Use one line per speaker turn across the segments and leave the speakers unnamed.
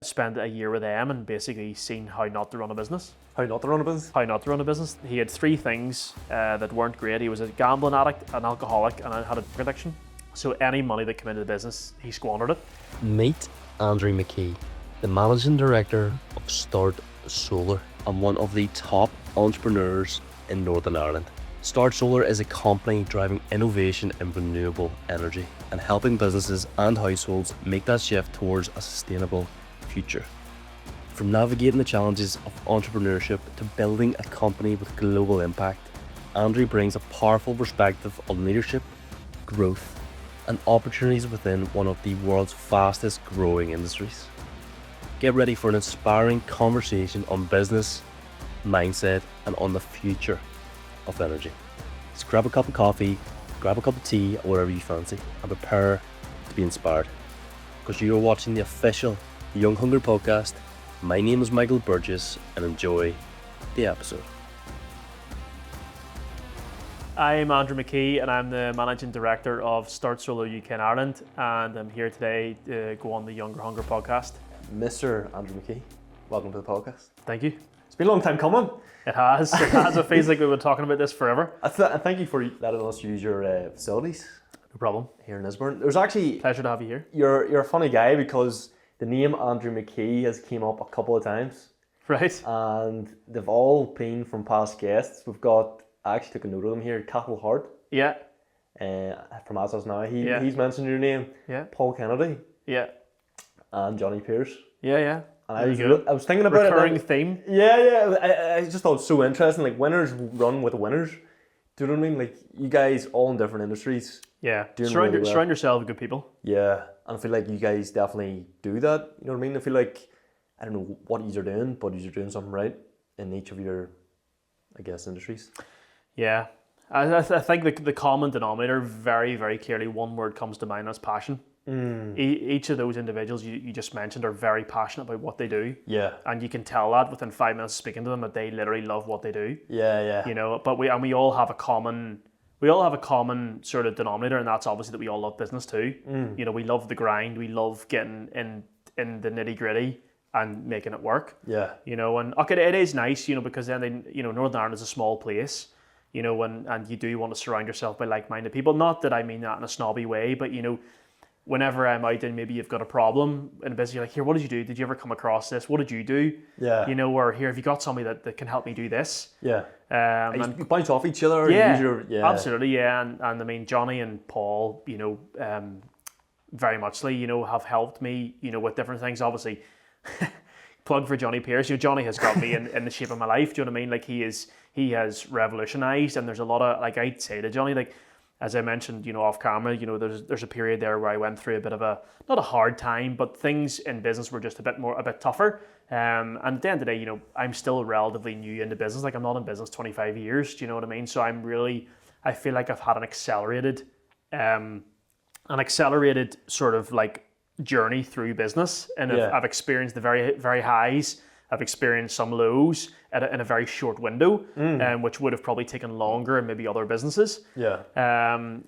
Spent a year with them and basically seen how not to run a business.
How not to run a business?
How not to run a business. He had three things that weren't great. He was a gambling addict, an alcoholic, and had a drug addiction. So any money that came into the business, he squandered it.
Meet Andrew McKee, the Managing Director of Start Solar and one of the top entrepreneurs in Northern Ireland. Start Solar is a company driving innovation in renewable energy and helping businesses and households make that shift towards a sustainable future. From navigating the challenges of entrepreneurship to building a company with global impact, Andrew brings a powerful perspective on leadership, growth, and opportunities within one of the world's fastest growing industries. Get ready for an inspiring conversation on business, mindset, and on the future of energy. So grab a cup of coffee, grab a cup of tea, or whatever you fancy, and prepare to be inspired. Because you are watching the official Young Hunger podcast. My name is Michael Burgess, and enjoy the episode.
I'm Andrew McKee and I'm the Managing Director of Start Solar UK and Ireland, and I'm here today to go on the Younger Hunger podcast.
Mr. Andrew McKee, welcome to the podcast.
Thank you.
It's been a long time coming.
It has. It feels like we've been talking about this forever.
Thank you for letting us use your facilities
No problem.
here in Lisburn. There's actually,
Pleasure to have you here.
you're a funny guy because the name Andrew McKee has came up a couple of times
Right.
and they've all been from past guests. We've got, I actually took a note of them here, Cathal Hart
Yeah.
from Assos now.
Yeah.
He's mentioned your name,
Yeah.
Paul Kennedy
Yeah.
and Johnny Pierce.
Yeah.
And
There you go.
I was thinking about
Recurring
it.
theme.
I just thought it was so interesting. Like, winners run with winners. Do you know what I mean? Like, you guys all in different industries.
Yeah.
Doing
Surround
really well.
yourself with good people.
Yeah, and I feel like you guys definitely do that. You know what I mean? I feel like, I don't know what you're doing, but you're doing something right in each of your, I guess, industries.
Yeah. I think the common denominator, very, very clearly, one word comes to mind, that's passion. Each of those individuals you just mentioned are very passionate about what they do.
Yeah.
And you can tell that within 5 minutes of speaking to them that they literally love what they do.
Yeah.
You know, but we all have a common sort of denominator, and that's obviously that we all love business too. You know, we love the grind, we love getting in the nitty gritty and making it work.
Yeah.
You know, and okay, it is nice, you know, because then you know, Northern Ireland is a small place, you know, and you do want to surround yourself by like-minded people. Not that I mean that in a snobby way, but you know, whenever I'm out and maybe you've got a problem in a business, you're like, here, what did you do? Did you ever come across this? What did you do?
Yeah.
You know, or here, have you got somebody that can help me do this?
Yeah.
And
You bounce off each other.
yeah,
Use your,
absolutely, yeah. And I mean, Johnny and Paul, you know, very muchly, you know, have helped me, you know, with different things. Obviously, plug for Johnny Pierce. You know, Johnny has got me in the shape of my life. Do you know what I mean? Like he has revolutionised, and there's a lot of, like I'd say to Johnny, like, as I mentioned, you know, off camera, you know, there's a period there where I went through a bit of not a hard time, but things in business were just a bit tougher. And at the end of the day, you know, I'm still relatively new into business. Like, I'm not in business 25 years. Do you know what I mean? So I feel like I've had an accelerated sort of like journey through business, and I've experienced the very, very highs. I've experienced some lows in a very short window, which would have probably taken longer in maybe other businesses.
Yeah.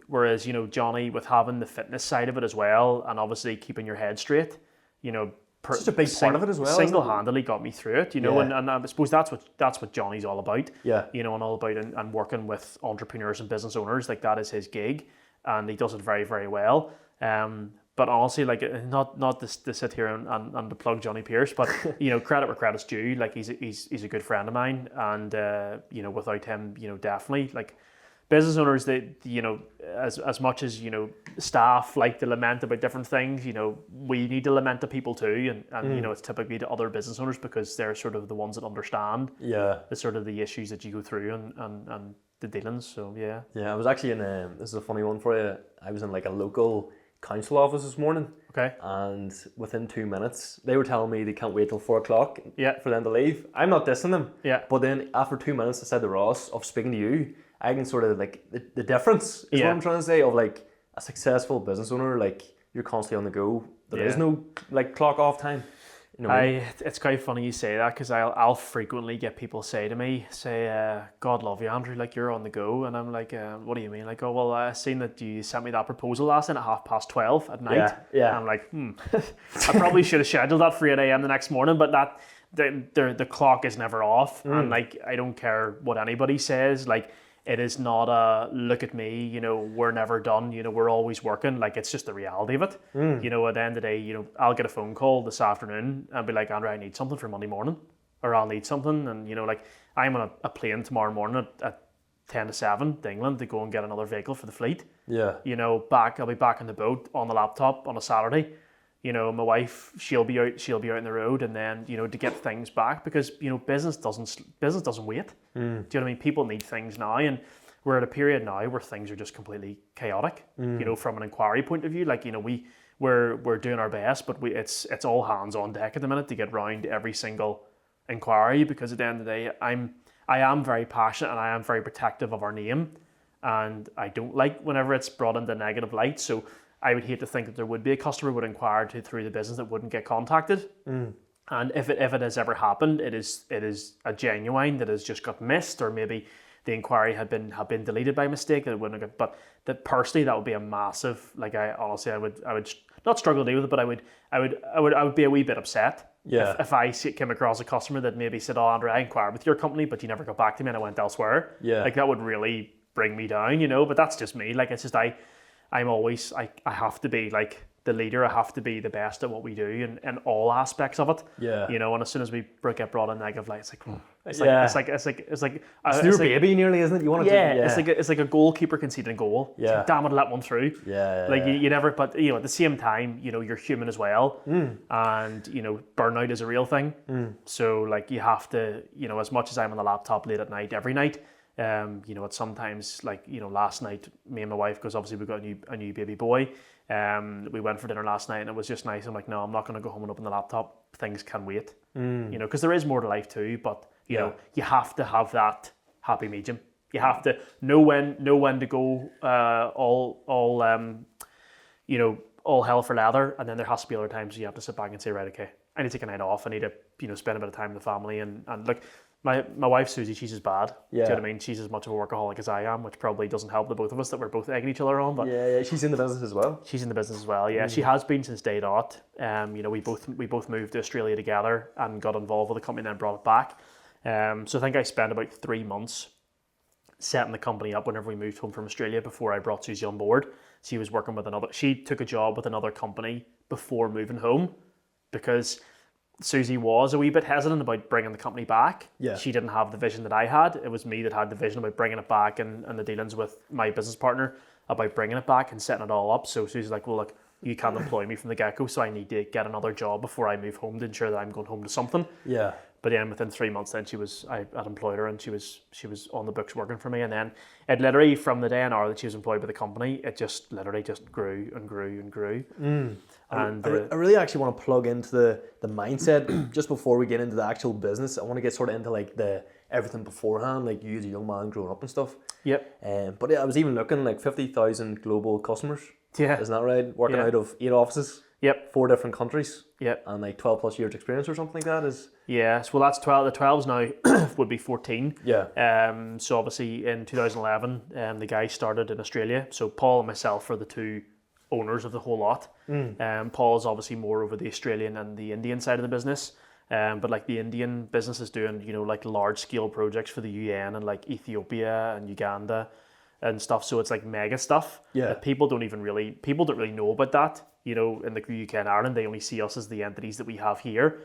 Whereas, you know, Johnny, with having the fitness side of it as well, and obviously keeping your head straight, you know,
Such a big part of it as well.
Single-handedly got me through it, you know,
Yeah.
and I suppose that's what Johnny's all about.
Yeah.
You know, and all about and working with entrepreneurs and business owners, like that is his gig, and he does it very, very well. But honestly, like, not to sit here and to plug Johnny Pierce, but you know, credit where credit's due. Like, he's a good friend of mine, and you know, without him, you know, definitely, like, business owners, they, you know, as much as, you know, staff like to lament about different things, you know, we need to lament to people too, and you know, it's typically to other business owners because they're sort of the ones that understand the sort of the issues that you go through and the dealings. So yeah.
Yeah, I was actually in this is a funny one for you. I was in like a local council office this morning.
Okay.
And within 2 minutes, they were telling me they can't wait till 4 o'clock
Yeah.
for them to leave. I'm not dissing them.
Yeah.
But then after 2 minutes, I said to Ross, of speaking to you, I can sort of like the difference is
Yeah.
what I'm trying to say, of like a successful business owner, like you're constantly on the go. There is no like clock off time. You know what I mean?
It's quite funny you say that, because I'll frequently get people say to me, God love you, Andrew, like you're on the go. And I'm like, what do you mean? Like, oh, well, I seen that you sent me that proposal last night at 12:30 at night.
Yeah.
And I'm like, I probably should have scheduled that for 8 a.m. the next morning, but that the clock is never off. And like, I don't care what anybody says. Like, it is not a look at me, you know, we're never done, you know, we're always working. Like, it's just the reality of it. You know, at the end of the day, you know, I'll get a phone call this afternoon and be like, Andrew, I need something for Monday morning, or I'll need something. And, you know, like, I'm on a plane tomorrow morning at 10 to 7 to England to go and get another vehicle for the fleet.
Yeah.
You know, I'll be back on the boat on the laptop on a Saturday. You know, my wife, she'll be out on the road, and then, you know, to get things back, because, you know, business doesn't wait. Do you know what I mean? People need things now, and we're at a period now where things are just completely chaotic. You know, from an inquiry point of view, like, you know, we're doing our best, but it's all hands on deck at the minute to get round every single inquiry, because at the end of the day, I am very passionate and I am very protective of our name, and I don't like whenever it's brought into negative light. So I would hate to think that there would be a customer would inquire through the business that wouldn't get contacted. And if it has ever happened, it is a genuine that has just got missed, or maybe the inquiry had been deleted by mistake, that it wouldn't have got. But that personally, that would be a massive, like, I would not struggle to deal with it, but I would be a wee bit upset.
Yeah.
If I came across a customer that maybe said, "Oh, Andrew, I inquired with your company, but you never got back to me, and I went elsewhere."
Yeah.
Like, that would really bring me down, you know. But that's just me. Like, it's just I'm always, I have to be like the leader. I have to be the best at what we do in all aspects of it.
Yeah.
You know, and as soon as we get brought in negative light, it's like,
It's your baby nearly, isn't it? You want to
it's like a goalkeeper conceding a goal. It's like, damn it, let one through. You never, but, you know, at the same time, you know, you're human as well. And, you know, burnout is a real thing. So, like, you have to, you know, as much as I'm on the laptop late at night every night, you know, it's sometimes, like, you know, last night, me and my wife, because obviously we've got a new baby boy, we went for dinner last night, and it was just nice. I'm like, no, I'm not going to go home and open the laptop. Things can wait, you know, because there is more to life too. But, you know, you have to have that happy medium. You have to know when to go you know, all hell for leather, and then there has to be other times you have to sit back and say, right, okay, I need to take a night off. I need to, you know, spend a bit of time with the family, and look. My wife, Susie, she's as bad. Do you know what I mean? She's as much of a workaholic as I am, which probably doesn't help the both of us, that we're both egging each other on. But
yeah, she's in the business as well.
She's in the business as well, yeah. She has been since day dot. You know, we both moved to Australia together and got involved with the company and then brought it back. So I think I spent about 3 months setting the company up whenever we moved home from Australia before I brought Susie on board. She took a job with another company before moving home, because Susie was a wee bit hesitant about bringing the company back.
Yeah.
She didn't have the vision that I had. It was me that had the vision about bringing it back, and the dealings with my business partner about bringing it back and setting it all up. So Susie's like, well, look, you can't employ me from the get-go, so I need to get another job before I move home to ensure that I'm going home to something.
Yeah.
But then within 3 months, then I had employed her, and she was on the books working for me. And then it literally, from the day and hour that she was employed by the company, it just literally just grew and grew and grew. And
I really actually want to plug into the mindset just before we get into the actual business. I want to get sort of into like the everything beforehand, like you as a young man growing up and stuff.
Yep.
But I was even looking like 50,000 global customers.
Yeah.
Isn't that right? Working out of 8 offices.
Yep.
4 different countries.
Yep.
And like 12 plus years experience or something like that is.
Yes, well, that's 12. The 12s now would be 14.
Yeah.
So obviously in 2011, the guys started in Australia. So Paul and myself are the two owners of the whole lot. Paul is obviously more over the Australian and the Indian side of the business. But like the Indian business is doing, you know, like large scale projects for the UN and like Ethiopia and Uganda and stuff. So it's like mega stuff.
Yeah.
That people don't really know about that. You know, in the UK and Ireland, they only see us as the entities that we have here.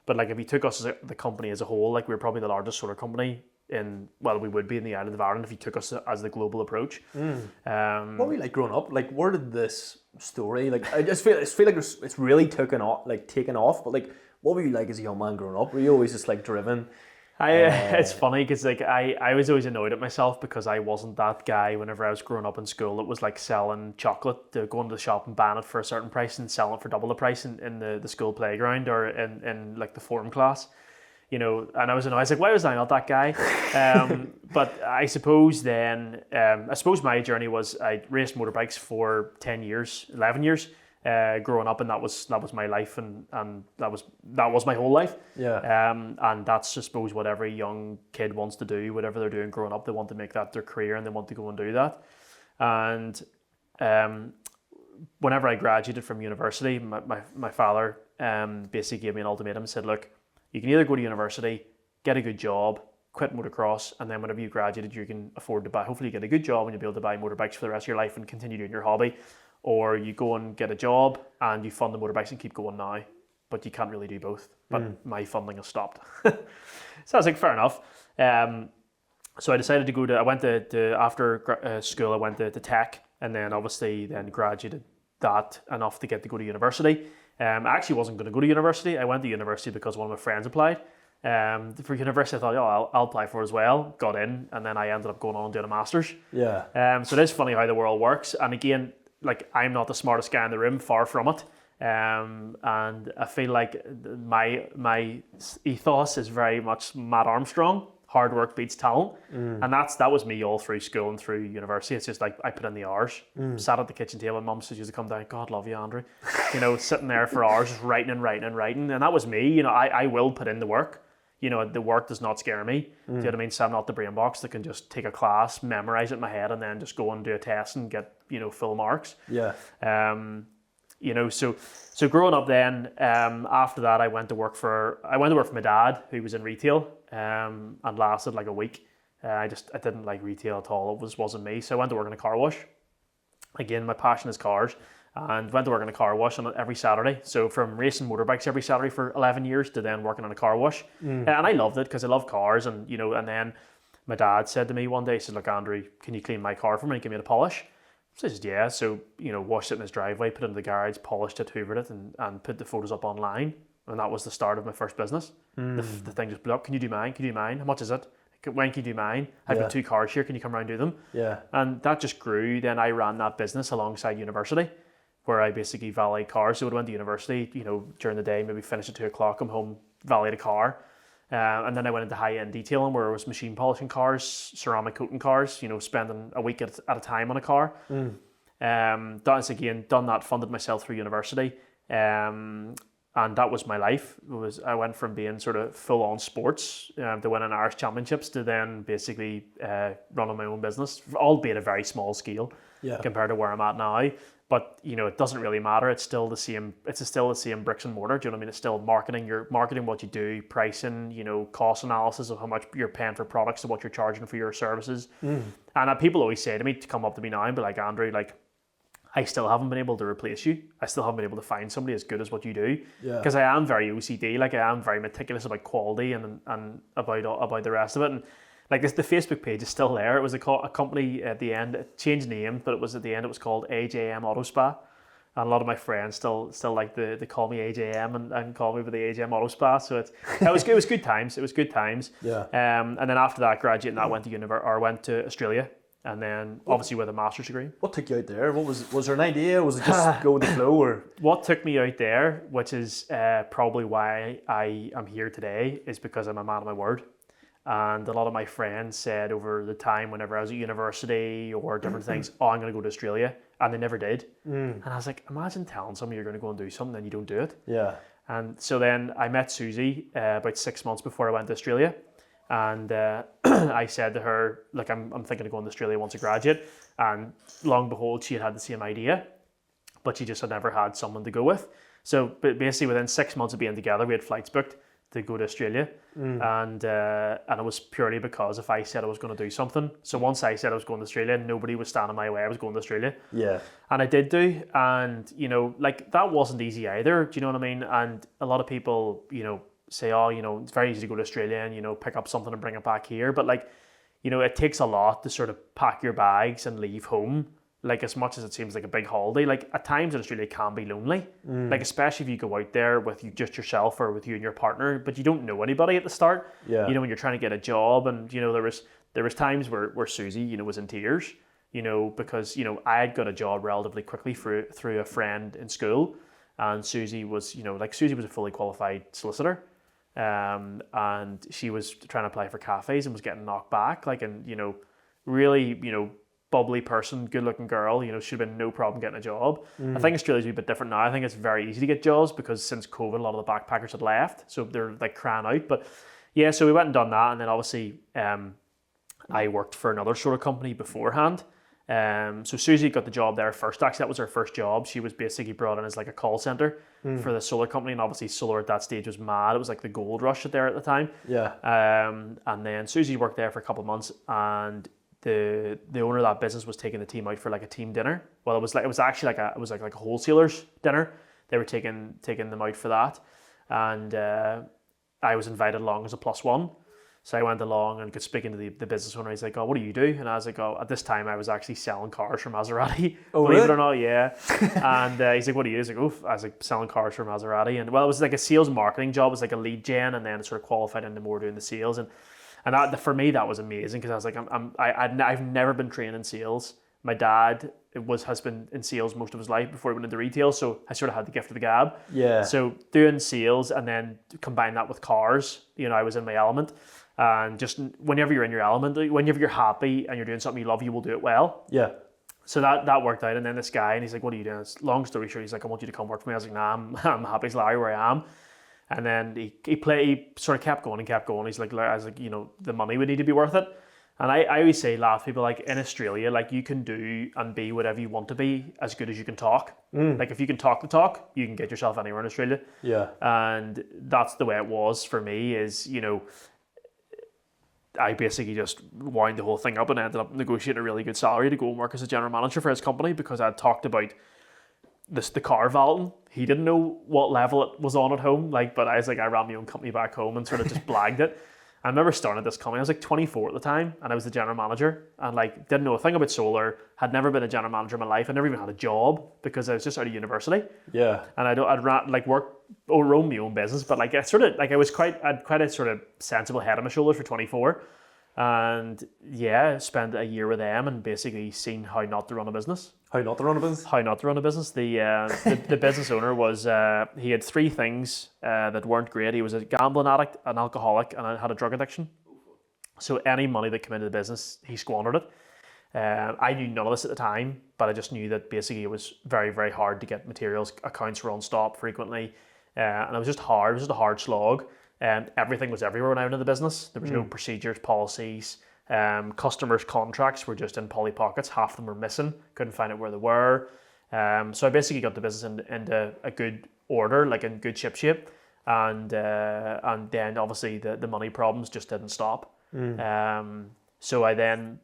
But like if you took us as the company as a whole, like we're probably the largest solar company we would be in the island of Ireland if you took us as the global approach.
What were you like growing up? Like, where did this story, like, I just feel like it's really taken off, but like, what were you like as a young man growing up? Were you always just like driven?
It's funny because like I was always annoyed at myself because I wasn't that guy whenever I was growing up in school that was like selling chocolate, going to the shop and buying it for a certain price and selling it for double the price in the school playground or in like the form class. You know, and I was like, why was I not that guy? But I suppose then, my journey was I raced motorbikes for 11 years. growing up, and that was my life, and that was my whole life.
Yeah.
And that's, I suppose, what every young kid wants to do. Whatever they're doing growing up, they want to make that their career, and they want to go and do that. And whenever I graduated from university, my father basically gave me an ultimatum and said, look, you can either go to university, get a good job, quit motocross, and then whenever you graduated, you can afford to buy, hopefully get a good job and you'll be able to buy motorbikes for the rest of your life and continue doing your hobby. Or you go and get a job and you fund the motorbikes and keep going now, but you can't really do both. But my funding has stopped. So I was like, fair enough. So I decided to I went to after school, I went to tech, and then obviously then graduated that enough to get to go to university. I actually wasn't going to go to university. I went to university because one of my friends applied. For university, I thought, I'll apply for it as well. Got in, and then I ended up going on and doing a master's.
Yeah.
So it is funny how the world works. And again, like, I'm not the smartest guy in the room, far from it. And I feel like my ethos is very much Matt Armstrong. Hard work beats talent. And that was me all through school and through university. It's just like I put in the hours. Sat at the kitchen table, Mum used to come down, God love you, Andrew. Sitting there for hours just writing and writing and writing. And that was me. I will put in the work. The work does not scare me. Do you know what I mean? So I'm not the brain box that can just take a class, memorize it in my head, and then just go and do a test and get, full marks.
Yeah.
So growing up then, after that I went to work for my dad, who was in retail, and lasted like a week. I didn't like retail at all. It wasn't me. So I went to work in a car wash. Again, my passion is cars. And went to work in a car wash on every Saturday. So from racing motorbikes every Saturday for 11 years to then working in a car wash. And I loved it because I love cars. And, and then my dad said to me one day, he said, look, Andrew, can you clean my car for me and give me a polish? So I said, yeah. So, washed it in his driveway, put it in the garage, polished it, hoovered it, and put the photos up online. And that was the start of my first business. The thing just blew up. Can you do mine? Can you do mine? How much is it? When can you do mine? I've got 2 cars here. Can you come around and do them?
Yeah.
And that just grew. Then I ran that business alongside university, where I basically valet cars. So I went to university, during the day, maybe finish at 2:00, come home, valet a car. And then I went into high-end detailing, where I was machine polishing cars, ceramic coating cars, spending a week at a time on a car. Done that, funded myself through university. And that was my life. I went from being sort of full-on sports, to winning Irish championships, to then basically running my own business, albeit a very small scale compared to where I'm at now. But it doesn't really matter. It's still the same. It's still the same bricks and mortar. Do you know what I mean? It's still marketing. You're marketing what you do, pricing. Cost analysis of how much you're paying for products to what you're charging for your services. And people always say to me, to come up to me now and be like, Andrew, like, I still haven't been able to replace you. I still haven't been able to find somebody as good as what you do. Because I am very OCD. Like, I am very meticulous about quality and about the rest of it. And like the Facebook page is still there. It was a company at the end. It changed name, but it was at the end. It was called AJM Auto Spa, and a lot of my friends still like they call me AJM and call me with the AJM Auto Spa. So it was good times. It was good times.
Yeah.
And then after that, graduating, I went to Australia, and then obviously with a master's degree.
What took you out there? What was there an idea? Was it just go with the flow, or
what took me out there, which is probably why I am here today, is because I'm a man of my word. And a lot of my friends said over the time, whenever I was at university or different things, I'm going to go to Australia. And they never did. And I was like, imagine telling somebody you're going to go and do something and you don't do it.
Yeah.
And so then I met Susie about 6 months before I went to Australia. And I said to her, look, I'm thinking of going to Australia once I graduate. And long and behold, she had the same idea, but she just had never had someone to go with. So basically within 6 months of being together, we had flights booked to go to Australia. And it was purely because if I said I was going to do something. So once I said I was going to Australia, nobody was standing in my way. I was going to Australia.
Yeah.
And I did do. And, like, that wasn't easy either. Do you know what I mean? And a lot of people, say, it's very easy to go to Australia and, pick up something and bring it back here. But like, it takes a lot to sort of pack your bags and leave home. Like, as much as it seems like a big holiday, like at times in Australia it can be lonely. Like, especially if you go out there with just yourself or with you and your partner, but you don't know anybody at the start.
Yeah.
When you're trying to get a job, and there was times where Susie, was in tears, because I had got a job relatively quickly through a friend in school, and Susie was, Susie was a fully qualified solicitor, and she was trying to apply for cafes and was getting knocked back, like, and really, bubbly person, good looking girl, should have been no problem getting a job. I think Australia's a bit different now. I think it's very easy to get jobs because since COVID, a lot of the backpackers had left, so they're like crying out. But yeah, so we went and done that, and then obviously I worked for another sort of company beforehand. So Susie got the job there first. Actually, that was her first job. She was basically brought in as like a call center for the solar company, and obviously solar at that stage was mad. It was like the gold rush there at the time.
Yeah.
And then Susie worked there for a couple of months, and the owner of that business was taking the team out for like a team dinner. Well, it was like a wholesalers dinner. They were taking them out for that, and I was invited along as a plus one. So I went along and could speak into the business owner. He's like, "Oh, what do you do?" And I was like, "Oh, at this time I was actually selling cars for Maserati."
Oh,
believe
really?
it or not, yeah. And he's like, "What do you do?" He's like, "Oh, I was like selling cars for Maserati." And well, it was like a sales and marketing job. It was like a lead gen, and then sort of qualified into more doing the sales. And that, for me, that was amazing because I was like, I've never been trained in sales. My dad has been in sales most of his life before he went into retail, so I sort of had the gift of the gab.
Yeah.
So doing sales and then combine that with cars, I was in my element. And just whenever you're in your element, whenever you're happy and you're doing something you love, you will do it well.
Yeah.
So that worked out. And then this guy, and he's like, "What are you doing?" It's long story short, he's like, "I want you to come work for me." I was like, "Nah, I'm happy as Larry where I am." And then he sort of kept going and kept going. He's like, I was like, the money would need to be worth it. And I always say, laugh people, like in Australia, like you can do and be whatever you want to be as good as you can talk. Like if you can talk the talk, you can get yourself anywhere in Australia.
Yeah.
And that's the way it was for me is, I basically just wound the whole thing up and ended up negotiating a really good salary to go and work as a general manager for his company because I'd talked about the car valeting. He didn't know what level it was on at home, but I was like, I ran my own company back home and sort of just blagged it. I remember starting this company. I was like 24 at the time, and I was the general manager, and didn't know a thing about solar. Had never been a general manager in my life. I never even had a job because I was just out of university.
Yeah.
And I'd work or own my own business, but I had quite a sort of sensible head on my shoulders for 24, and yeah, spent a year with them and basically seen how not to run a business.
How not to run a business?
How not to run a business. The business owner was, he had three things that weren't great. He was a gambling addict, an alcoholic, and had a drug addiction. So any money that came into the business, he squandered it. I knew none of this at the time, but I just knew that basically it was very, very hard to get materials. Accounts were on stop frequently, and it was just hard. It was just a hard slog. Everything was everywhere when I went into the business. There was no procedures, policies. Customers' contracts were just in Polly Pockets. Half of them were missing. Couldn't find out where they were. So I basically got the business into a good order, like in good ship, and then obviously the money problems just didn't stop. So I then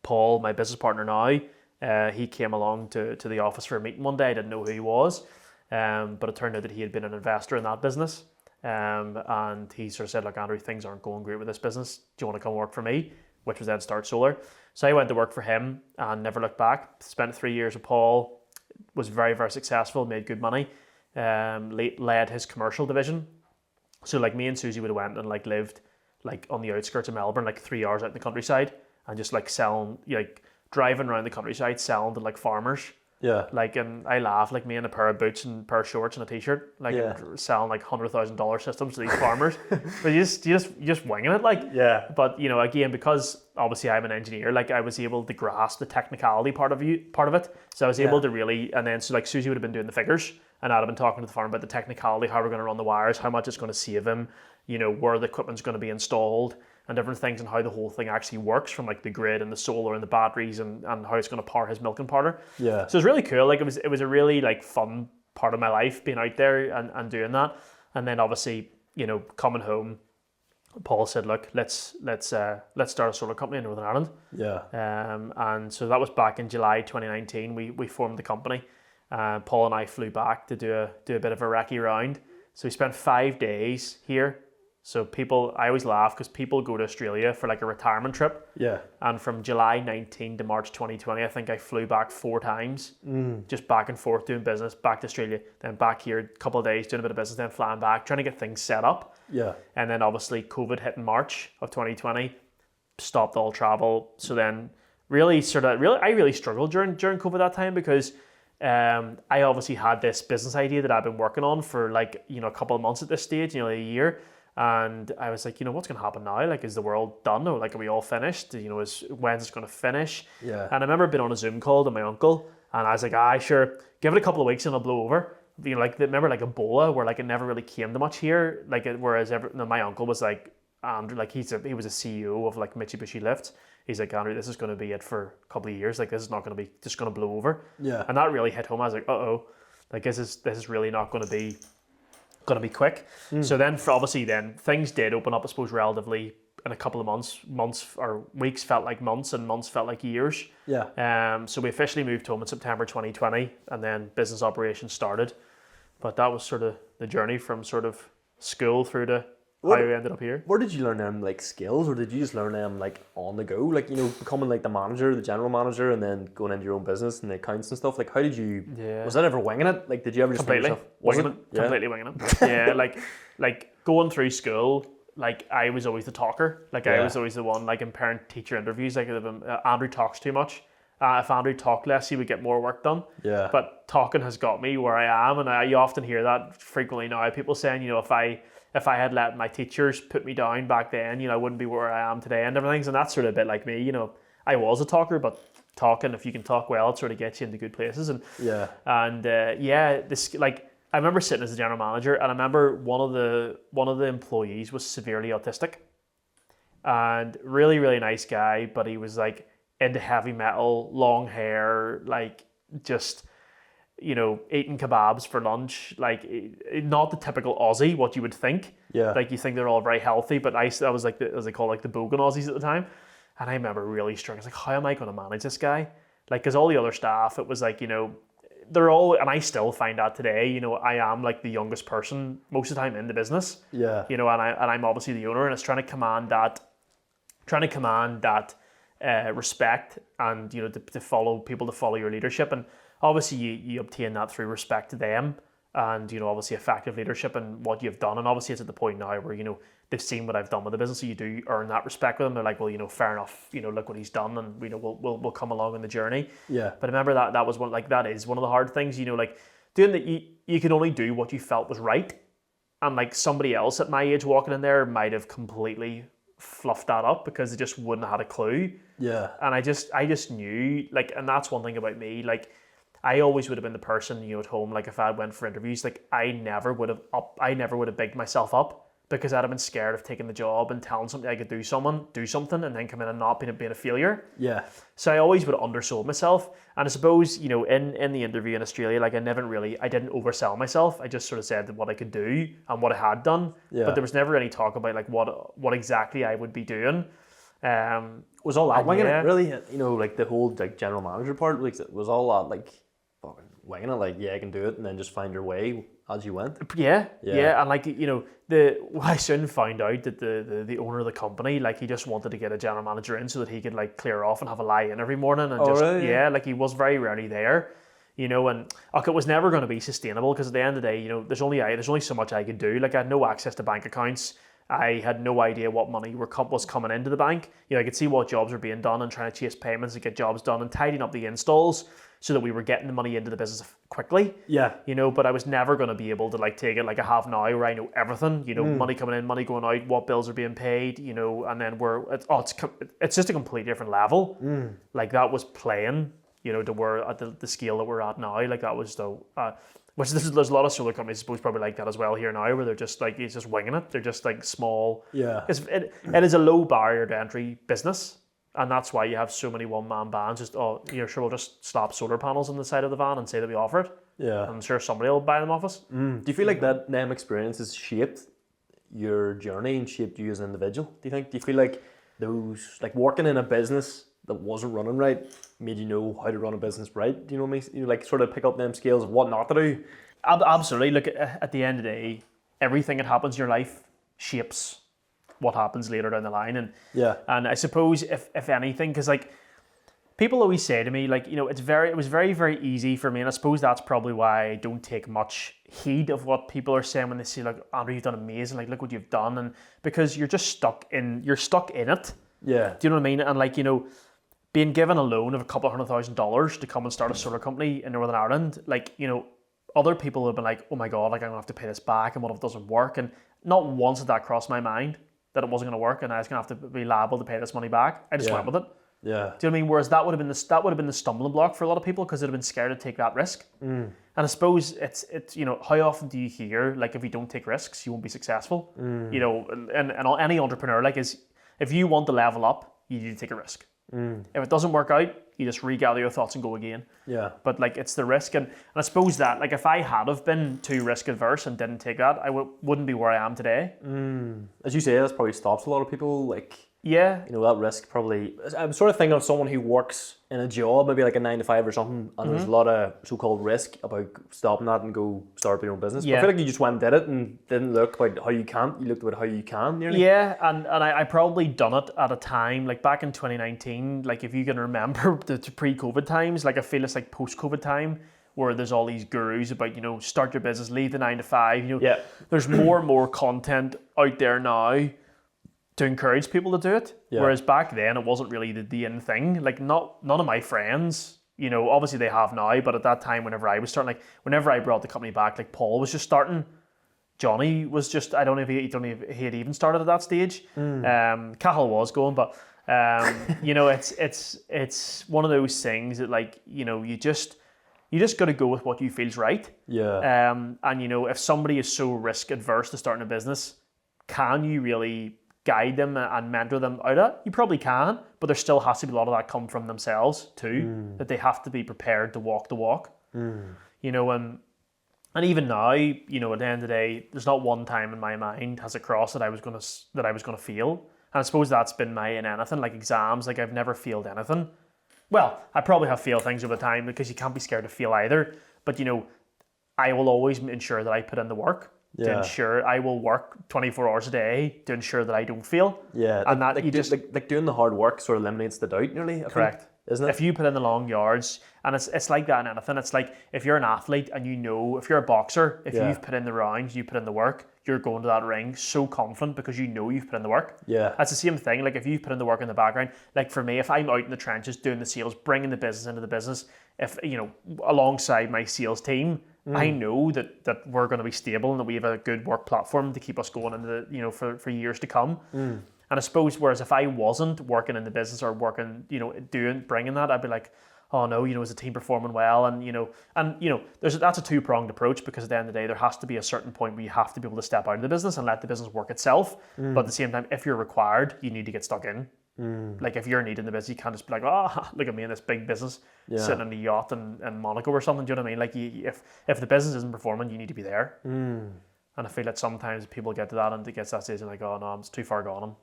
Paul, my business partner now, he came along to the office for a meeting one day. I didn't know who he was, but it turned out that he had been an investor in that business. And he sort of said, "Look, Andrew, things aren't going great with this business. Do you want to come work for me?" Which was then Start Solar. So I went to work for him and never looked back. Spent 3 years with Paul, was very, very successful, made good money, led his commercial division. So me and Susie would have went and lived on the outskirts of Melbourne, 3 hours out in the countryside, and just selling, driving around the countryside, selling to farmers.
Yeah.
And I laugh, me in a pair of boots and a pair of shorts and a t-shirt, selling $100,000 systems to these farmers. But you just winging it,
Yeah.
But again, because obviously I'm an engineer, I was able to grasp the technicality part of it. So I was able to really, and then so Susie would have been doing the figures, and I'd have been talking to the farmer about the technicality, how we're going to run the wires, how much it's going to save him, where the equipment's going to be installed, and different things, and how the whole thing actually works from the grid and the solar and the batteries and how it's going to power his milking parlour.
Yeah.
So it's really cool. It was a really fun part of my life being out there and doing that. And then obviously, coming home, Paul said, "Look, let's start a solar company in Northern Ireland."
Yeah.
And so that was back in July 2019. We formed the company. Paul and I flew back to do a bit of a recce round. So we spent 5 days here. So I always laugh because people go to Australia for a retirement trip.
Yeah.
And from July 19 to March 2020, I think I flew back 4 times, just back and forth doing business, back to Australia, then back here a couple of days doing a bit of business, then flying back, trying to get things set up.
Yeah.
And then obviously COVID hit in March of 2020, stopped all travel. So then I really struggled during COVID that time because I obviously had this business idea that I've been working on for a couple of months at this stage, nearly a year. And I was like, what's going to happen now? Like, is the world done? Or like, are we all finished? When's it going to finish?
Yeah.
And I remember being on a Zoom call to my uncle, and I was like, sure, give it a couple of weeks and it'll blow over. Remember like Ebola, where like it never really came to much here. Like, whereas my uncle was like, Andrew, like he was a CEO of like Mitsubishi Lift. He's like, Andrew, this is going to be it for a couple of years. Like, this is not going to be just going to blow over.
Yeah.
And that really hit home. I was like, like this is really not going to be quick. So then things did open up, I suppose, relatively in a couple of months or weeks felt like months, and months felt like years.
Yeah.
So we officially moved home in September 2020, and then business operations started. But that was sort of the journey from sort of school through to how we ended up here.
Where did you learn them like skills, or did you just learn them like on the go? Like, becoming like the manager, the general manager, and then going into your own business and the accounts and stuff. Like, how did you?
Yeah.
Was that ever winging it? Like, did you ever just
Completely
find yourself?
winging it?
Yeah.
Completely winging it. Yeah, like going through school, like I was always the talker. Like I was always the one, like in parent-teacher interviews, like if Andrew talks too much. If Andrew talked less, he would get more work done.
Yeah.
But talking has got me where I am, and you often hear that frequently now. People saying, if I had let my teachers put me down back then, I wouldn't be where I am today and everything. And that's sort of a bit like me. I was a talker, but talking, if you can talk well, it sort of gets you into good places. And this like I remember sitting as a general manager, and I remember one of the employees was severely autistic, and really, really nice guy, but he was like into heavy metal, long hair, like just eating kebabs for lunch, like not the typical Aussie, what you would think.
Yeah.
Like you think they're all very healthy, but I was like as they call like the bogan Aussies at the time, and I remember really struggling. I was like, how am I going to manage this guy? Like, because all the other staff, it was like they're all, and I still find that today. I am like the youngest person most of the time in the business.
Yeah.
And I'm obviously the owner, and it's trying to command that respect, and to follow people, to follow your leadership. And obviously you obtain that through respect to them, and obviously effective leadership and what you've done. And obviously it's at the point now where they've seen what I've done with the business, so you do earn that respect with them. They're like, well, fair enough, look what he's done, and we'll come along in the journey.
Yeah.
But I remember that was that is one of the hard things, like doing that. You can only do what you felt was right, and like somebody else at my age walking in there might have completely fluffed that up because they just wouldn't have had a clue.
Yeah.
And I just knew, like, and that's one thing about me, like I always would have been the person, at home, like if I went for interviews, like I never would have bigged myself up, because I'd have been scared of taking the job and telling somebody I could do something and then come in and not being a failure.
Yeah.
So I always would have undersold myself. And I suppose, in the interview in Australia, like I didn't oversell myself. I just sort of said what I could do and what I had done.
Yeah.
But there was never any talk about like what exactly I would be doing.
Was all that winging it, really? Like the whole like general manager part, like was all that like fucking winging it, like I can do it, and then just find your way as you went.
Yeah. And like I soon found out that the owner of the company, like he just wanted to get a general manager in so that he could like clear off and have a lie in every morning, and
really?
Like he was very rarely there. And it was never going to be sustainable, because at the end of the day, there's only so much I could do. Like I had no access to bank accounts. I had no idea what money was coming into the bank. I could see what jobs were being done and trying to chase payments and get jobs done and tidying up the installs so that we were getting the money into the business quickly.
Yeah.
But I was never going to be able to like take it like I have now, where I know everything. Money coming in, money going out, what bills are being paid. And then it's just a completely different level. Like that was playing. To where at the scale that we're at now. Like that was which there's a lot of solar companies, I suppose, probably like that as well here now, where they're just like, it's just winging it. They're just like small.
Yeah.
It is a low barrier to entry business. And that's why you have so many one-man bands. Just, sure, we'll just slap solar panels on the side of the van and say that we offer it.
Yeah.
I'm sure somebody will buy them off us.
Do you feel like that them experiences shaped your journey and shaped you as an individual? Do you feel like those, like working in a business that wasn't running right, made you know how to run a business right? Do you know what I mean? You like sort of pick up them skills of what not to do.
Absolutely. Look, at the end of the day, everything that happens in your life shapes what happens later down the line. And I suppose if anything, because like people always say to me, like, it was very, very easy for me, and I suppose that's probably why I don't take much heed of what people are saying when they say, like, Andrew, you've done amazing, like, look what you've done, and because you're just stuck in it.
Yeah.
Do you know what I mean? And like, being given a loan of $200,000 to come and start a solar company in Northern Ireland, like, other people have been like, oh my God, like I'm gonna have to pay this back, and what if it doesn't work? And not once did that cross my mind that it wasn't going to work and I was going to have to be liable to pay this money back. I just went with it.
Yeah.
Do you know what I mean? Whereas that would have been the stumbling block for a lot of people because they'd have been scared to take that risk. And I suppose it's how often do you hear like if you don't take risks you won't be successful? You know, and any entrepreneur like is if you want to level up you need to take a risk. If it doesn't work out you just regather your thoughts and go again. Yeah. But like it's the risk and I suppose that like if I had have been too risk adverse and didn't take that I wouldn't be where I am today.
As you say, that's probably stops a lot of people. Like,
yeah,
you know, that risk probably. I'm sort of thinking of someone who works in a job, maybe like a 9 to 5 or something, and there's a lot of so-called risk about stopping that and go start your own business. But I feel like you just went and did it and didn't look about how you can't. You looked about how you can. Nearly.
Yeah, and I probably done it at a time like back in 2019. Like if you can remember the pre-COVID times, like I feel it's like post-COVID time where there's all these gurus about start your business, leave the 9 to 5. There's more and more content out there now to encourage people to do it. Yeah. Whereas back then it wasn't really the in thing. Like none of my friends, obviously they have now, but at that time whenever I was starting, like whenever I brought the company back, like Paul was just starting, Johnny was just, I don't know if he had even started at that stage. Cahill was going, but it's one of those things that like, you just got to go with what you feel's right.
Yeah.
And if somebody is so risk adverse to starting a business, can you really guide them and mentor them out of it? You probably can, but there still has to be a lot of that come from themselves too, that they have to be prepared to walk the walk. And even now, at the end of the day, there's not one time in my mind has it crossed that I was gonna fail. And I suppose that's been in anything, like exams, like I've never failed anything. Well, I probably have failed things over time because you can't be scared to fail either. But I will always ensure that I put in the work. To ensure I will work 24 hours a day to ensure that I don't fail.
Yeah, and that you just like doing the hard work sort of eliminates the doubt nearly.
Correct.
Isn't it?
If you put in the long yards, and it's like that in anything. It's like if you're an athlete and if you're a boxer, if you've put in the rounds, you put in the work, you're going to that ring so confident because you've put in the work.
Yeah.
That's the same thing. Like if you've put in the work in the background, like for me, if I'm out in the trenches doing the sales, bringing the business into the business, if alongside my sales team, I know that we're going to be stable and that we have a good work platform to keep us going into for years to come. And I suppose whereas if I wasn't working in the business or working bringing that, I'd be like, oh no, is the team performing well? And that's a two-pronged approach because at the end of the day there has to be a certain point where you have to be able to step out of the business and let the business work itself. But at the same time, if you're required, you need to get stuck in. Like if you're needing the business, you can't just be like, oh, look at me in this big business sitting on a yacht in Monaco or something. Do you know what I mean? Like if the business isn't performing, you need to be there. And I feel like sometimes people get to that and it gets that stage and like, oh no, I'm too far gone.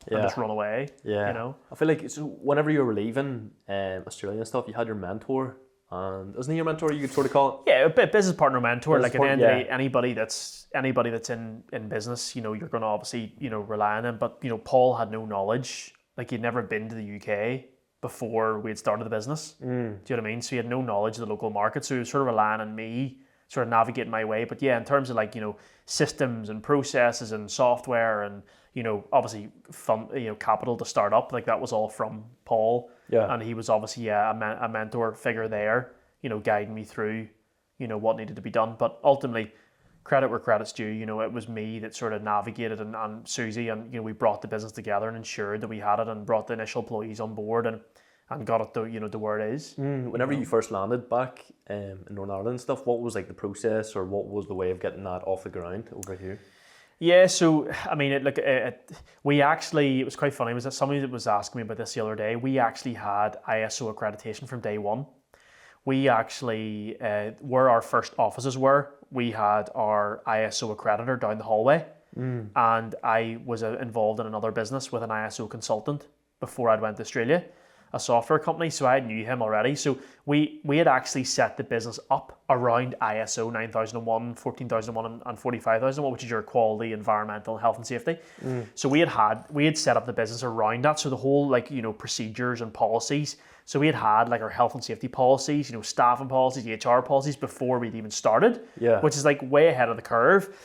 And just run away. Yeah.
I feel like so whenever you were leaving Australia and stuff, you had your mentor. And isn't he your mentor? You could sort of call it.
Yeah, a business partner, mentor. Like at the end of the day, anybody that's in business, you're going to obviously rely on them. But Paul had no knowledge. Like he'd never been to the UK before we had started the business. Do you know what I mean? So he had no knowledge of the local market. So he was sort of relying on me, sort of navigating my way. But yeah, in terms of like systems and processes and software and obviously capital to start up, like that was all from Paul. Yeah. And he was obviously a mentor figure there, guiding me through, what needed to be done. But ultimately, credit where credit's due, it was me that sort of navigated and Susie and we brought the business together and ensured that we had it and brought the initial employees on board and got it to where it is.
Whenever you first landed back in Northern Ireland and stuff, what was like the process or what was the way of getting that off the ground over here?
Yeah, so I mean, it was quite funny. Was that somebody that was asking me about this the other day? We actually had ISO accreditation from day one. We actually, where our first offices were, we had our ISO accreditor down the hallway. And I was involved in another business with an ISO consultant before I went to Australia, a software company. So I knew him already. So we had actually set the business up around ISO 9001, 14001 and 45001, which is your quality, environmental, health and safety. So we had set up the business around that. So the whole procedures and policies. So we had like our health and safety policies, staffing policies, HR policies before we'd even started, which is like way ahead of the curve.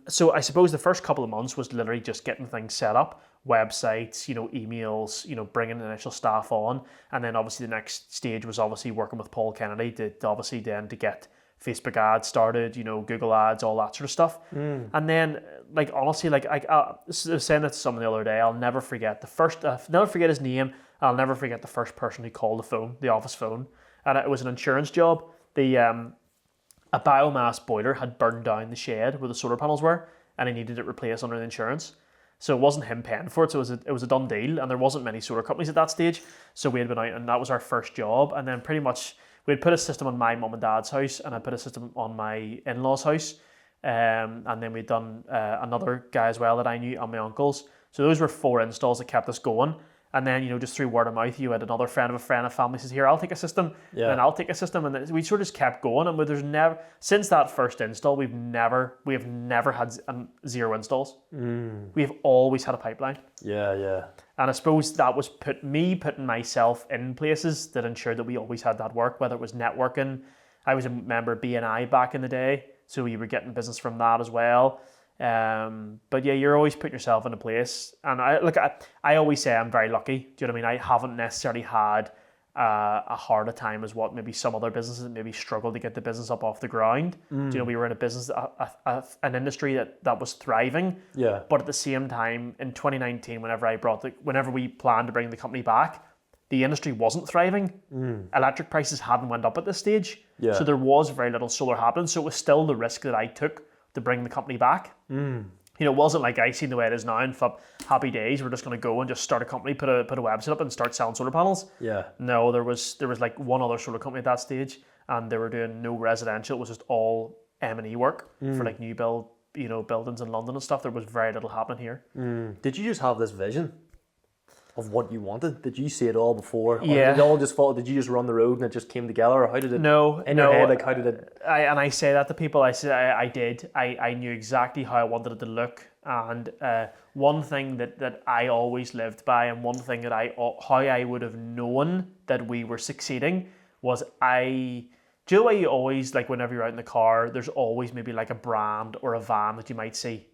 So I suppose the first couple of months was literally just getting things set up, websites, emails, bringing the initial staff on. And then obviously the next stage was obviously working with Paul Kennedy to get Facebook ads started, you know, Google ads, all that sort of stuff. And then, like, honestly, like, I was saying that to someone the other day, I'll never forget never forget his name. I'll never forget the first person who called the office phone. And it was an insurance job. A biomass boiler had burned down the shed where the solar panels were, and he needed it replaced under the insurance. So it wasn't him paying for it, so it was a done deal, and there wasn't many solar companies at that stage. So we had been out, and that was our first job. And then pretty much we had put a system on my mum and dad's house, and I put a system on my in-laws' house. And then we'd done another guy as well that I knew, and my uncle's. So those were 4 installs that kept us going. And then, you know, just through word of mouth, you had another friend of a friend, a family says, here, I'll take a system, and I'll take a system. And we sort of just kept going. And there's never, since that first install, we have never had 0 installs. We have always had a pipeline.
Yeah.
And I suppose that was putting myself in places that ensured that we always had that work, whether it was networking. I was a member of BNI back in the day, so we were getting business from that as well. But yeah, you're always putting yourself in a place, and I always say I'm very lucky. Do you know what I mean? I haven't necessarily had a harder time as what maybe some other businesses that maybe struggle to get the business up off the ground. Do you know, we were in a business, an industry that was thriving.
Yeah.
But at the same time, in 2019, whenever we planned to bring the company back, the industry wasn't thriving. Electric prices hadn't went up at this stage.
Yeah.
So there was very little solar happening. So it was still the risk that I took to bring the company back. You know, it wasn't like I seen the way it is now and thought, happy days, we're just going to go and just start a company, put a website up and start selling solar panels.
Yeah.
No, there was like one other solar company at that stage, and they were doing no residential. It was just all M&E work for like new build, you know, buildings in London and stuff. There was very little happening here.
Did you just have this vision of what you wanted? Did you see it all before? Or
Yeah.
did it all just fall? Did you just run the road and it just came together? Or how did it?
No,
in your head, like how did it?
I say that to people. I say I did. I knew exactly how I wanted it to look, and one thing that I always lived by, and one thing that how I would have known that we were succeeding was do you know why you always, like, whenever you're out in the car, there's always maybe like a brand or a van that you might see,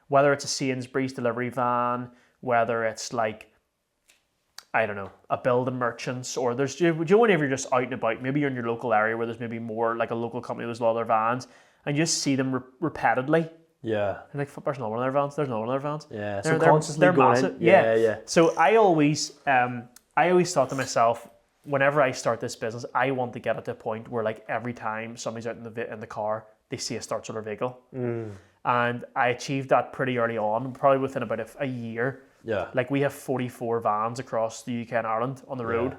whether it's a Sainsbury's delivery van, whether it's like, I don't know, a building merchants, or do you whenever you're just out and about, maybe you're in your local area where there's maybe more like a local company, there's a lot of their vans, and you just see them repeatedly.
Yeah.
And like, there's no one in their vans, there's no one in their vans.
Yeah.
They're
Constantly going
massive.
in. Yeah.
So I always thought to myself, whenever I start this business, I want to get at the point where, like, every time somebody's out in the car, they see a Start Solar vehicle. And I achieved that pretty early on, probably within about a year.
Yeah.
Like, we have 44 vans across the UK and Ireland on the road,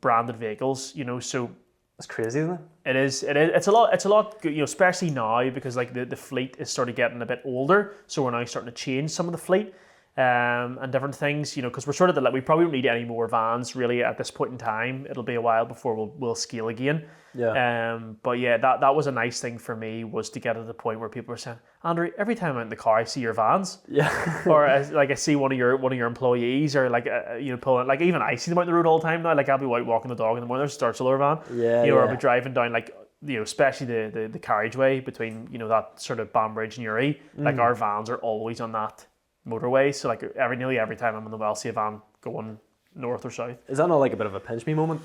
branded vehicles, you know, so
That's crazy, isn't it?
it is. It's a lot, you know, especially now, because like the fleet is sort of getting a bit older, so we're now starting to change some of the fleet and different things, you know, because we're sort of we probably don't need any more vans really at this point in time. It'll be a while before we'll scale again.
Yeah.
But yeah, that was a nice thing for me, was to get to the point where people were saying, Andrew, every time I'm in the car, I see your vans.
Yeah.
Or I see one of your employees, or like you know, pulling, like, even I see them out on the road all the time now. Like, I'll be out walking the dog in the morning, there's a Start Solar van.
Yeah.
You know, or I'll be driving down, like, you know, especially the carriageway between, you know, that sort of Banbridge and Uri. Like, our vans are always on that motorway. So like nearly every time I'm in the well, see a van going north or south.
Is that not like a bit of a pinch me moment?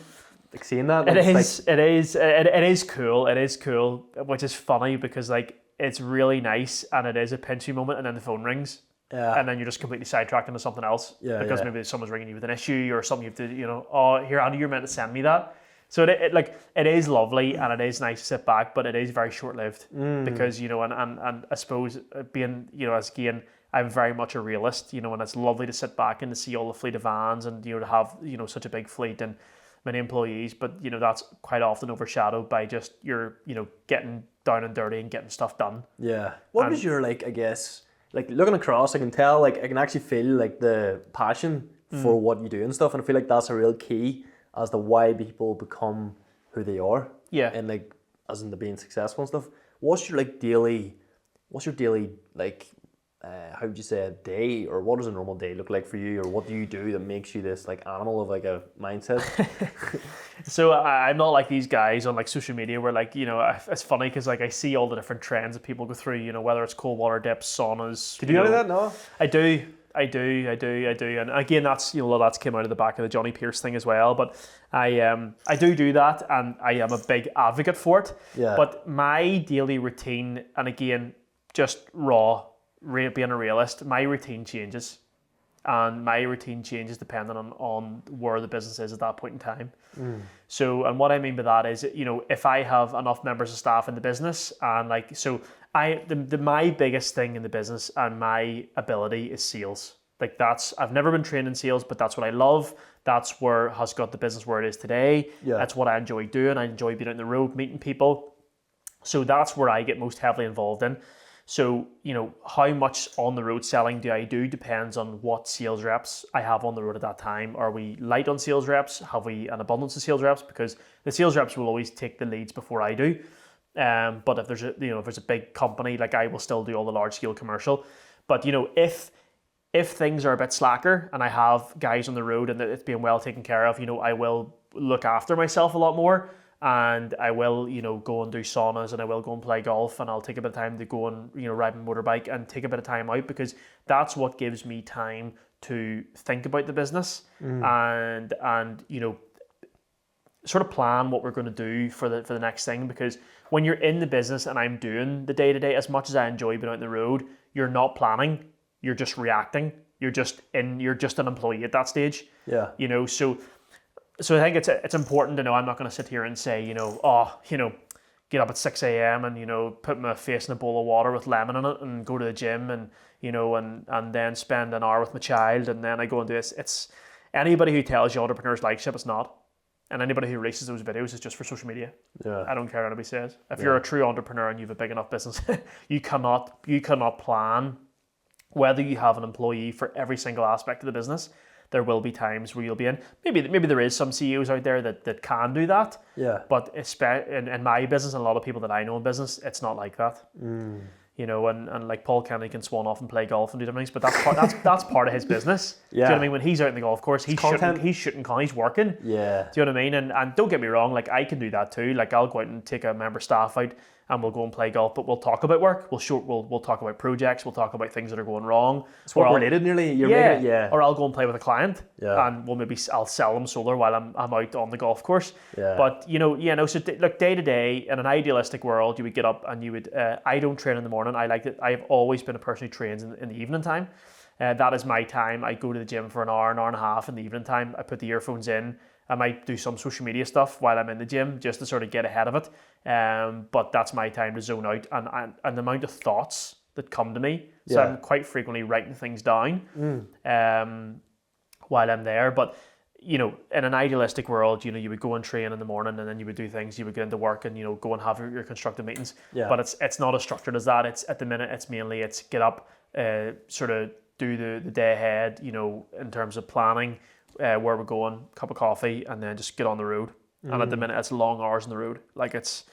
Like, seeing that?
It
Like,
is. It is cool. It is cool, which is funny because, like, it's really nice and it is a pinchy moment, and then the phone rings.
Yeah.
And then you're just completely sidetracked into something else.
Yeah,
Because
yeah.
maybe someone's ringing you with an issue or something you have to, you know, oh, here, Andy, you're meant to send me that. So it is lovely and it is nice to sit back, but it is very short lived because, you know, and I suppose being, you know, as again, I'm very much a realist, you know, and it's lovely to sit back and to see all the fleet of vans and, you know, to have, you know, such a big fleet and many employees, but, you know, that's quite often overshadowed by just your, you know, getting down and dirty and getting stuff done.
Yeah. What was your, like, I guess, like, looking across, I can tell, like, I can actually feel, like, the passion for what you do and stuff, and I feel like that's a real key as to why people become who they are.
Yeah.
And, like, as in the being successful and stuff. What's your daily, like, how would you say, a day, or what does a normal day look like for you, or what do you do that makes you this, like, animal of, like, a mindset?
So I'm not like these guys on, like, social media where, like, you know, it's funny because, like, I see all the different trends that people go through, you know, whether it's cold water dips, saunas.
Do you do any of that? No.
I do. I do, and again, that's a lot of that's came out of the back of the Johnny Pierce thing as well. But I do that, and I am a big advocate for it.
Yeah.
But my daily routine, and again, just being a realist, my routine changes, and my routine changes depending on where the business is at that point in time. So, and what I mean by that is, if I have enough members of staff in the business, and my biggest thing in the business and my ability is sales. Like I've never been trained in sales, but that's what I love. That's where has got the business where it is today.
Yeah.
That's what I enjoy doing. I enjoy being out on the road, meeting people. So that's where I get most heavily involved in. So, how much on the road selling do I do depends on what sales reps I have on the road at that time. Are we light on sales reps? Have we an abundance of sales reps? Because the sales reps will always take the leads before I do. But if there's a big company, like I will still do all the large scale commercial. But if things are a bit slacker and I have guys on the road and it's being well taken care of, I will look after myself a lot more. And I will, go and do saunas, and I will go and play golf, and I'll take a bit of time to go and, ride my motorbike and take a bit of time out, because that's what gives me time to think about the business and sort of plan what we're going to do for the next thing. Because when you're in the business and I'm doing the day-to-day, as much as I enjoy being out on the road, you're not planning, you're just reacting. You're just an employee at that stage.
Yeah.
So I think it's important to know. I'm not going to sit here and say, get up at 6 a.m. and, put my face in a bowl of water with lemon in it and go to the gym and, and then spend an hour with my child and then I go and do this. It's anybody who tells you entrepreneurs like shit, it's not. And anybody who releases those videos is just for social media. Yeah. I don't care what anybody says. If you're a true entrepreneur and you have a big enough business, you cannot plan whether you have an employee for every single aspect of the business. There will be times where you'll be in. Maybe there is some CEOs out there that can do that. Yeah. But in my business and a lot of people that I know in business, it's not like that. And like Paul Kennedy can swan off and play golf and do different things, but that's part of his business. Yeah. Do you know what I mean? When he's out in the golf course, he's working. Yeah. Do you know what I mean? And don't get me wrong, like I can do that too. Like I'll go out and take a member staff out and we'll go and play golf, but we'll talk about work. We'll talk about projects. We'll talk about things that are going wrong.
It's work related nearly. Yeah.
Or I'll go and play with a client. Yeah. And I'll sell them solar while I'm out on the golf course. Yeah. But so look, day to day in an idealistic world, you would get up and you would. I don't train in the morning. I like it. I have always been a person who trains in the evening time. That is my time. I go to the gym for an hour and a half in the evening time. I put the earphones in. I might do some social media stuff while I'm in the gym just to sort of get ahead of it. But that's my time to zone out and the amount of thoughts that come to me. So I'm quite frequently writing things down while I'm there. But, in an idealistic world, you would go and train in the morning and then you would do things, you would get into work and, go and have your constructive meetings. Yeah. But it's not as structured as that. It's at the minute, it's mainly get up, sort of do the day ahead, in terms of planning, where we're going, cup of coffee, and then just get on the road. And at the minute, it's long hours on the road. Like it's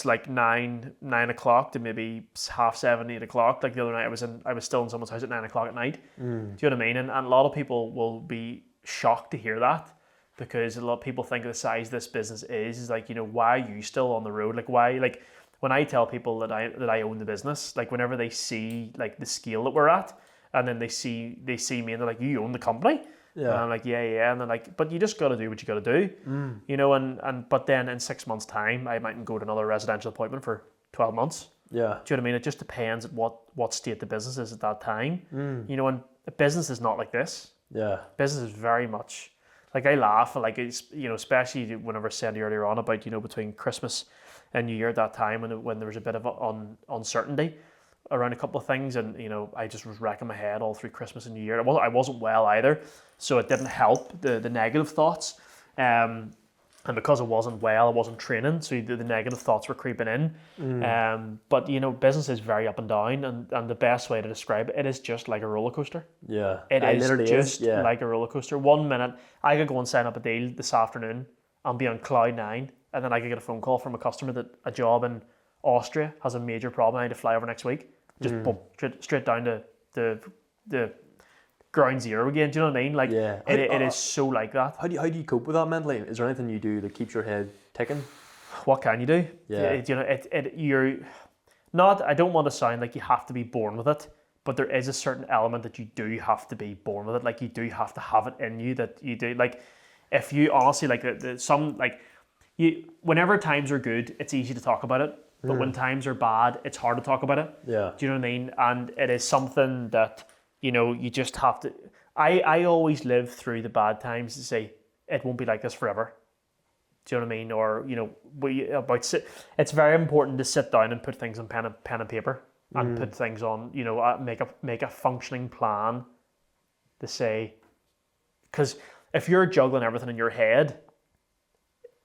like 9 o'clock to maybe 6:30, 8 o'clock. Like the other night, I was still in someone's house at 9 o'clock at night. Do you know what I mean? And a lot of people will be shocked to hear that, because a lot of people think of the size this business is like, why are you still on the road? Like why? Like when I tell people that I own the business, like whenever they see like the scale that we're at, and then they see me and they're like, you own the company? Yeah. And I'm like, yeah. And they're like, but you just got to do what you got to do, but then in 6 months' time, I mightn't go to another residential appointment for 12 months. Yeah. Do you know what I mean? It just depends at what state the business is at that time. And a business is not like this. Yeah. Business is very much, like I laugh, like it's, especially whenever I said earlier on about, between Christmas and New Year at that time when there was a bit of uncertainty around a couple of things, and I just was racking my head all through Christmas and New Year. I wasn't well either, so it didn't help the negative thoughts. And because I wasn't well, I wasn't training, so the negative thoughts were creeping in. But business is very up and down, and the best way to describe it is just like a roller coaster. Yeah, it is just like a roller coaster. 1 minute I could go and sign up a deal this afternoon and be on cloud 9, and then I could get a phone call from a customer that a job in Austria has a major problem. I need to fly over next week. Just boom, straight down to the ground zero again. Do you know what I mean? Like it is so like that.
How do you cope with that mentally? Is there anything you do that keeps your head ticking?
What can you do? Yeah. You're not. I don't want to sound like you have to be born with it, but there is a certain element that you do have to be born with it. Like you do have to have it in you that you do. Like if you honestly like whenever times are good, it's easy to talk about it. But when times are bad, it's hard to talk about it.
Yeah.
Do you know what I mean? And it is something that, you just have to... I always live through the bad times to say, it won't be like this forever. Do you know what I mean? Or, it's very important to sit down and put things on pen and paper and put things on, make a functioning plan to say... Because if you're juggling everything in your head...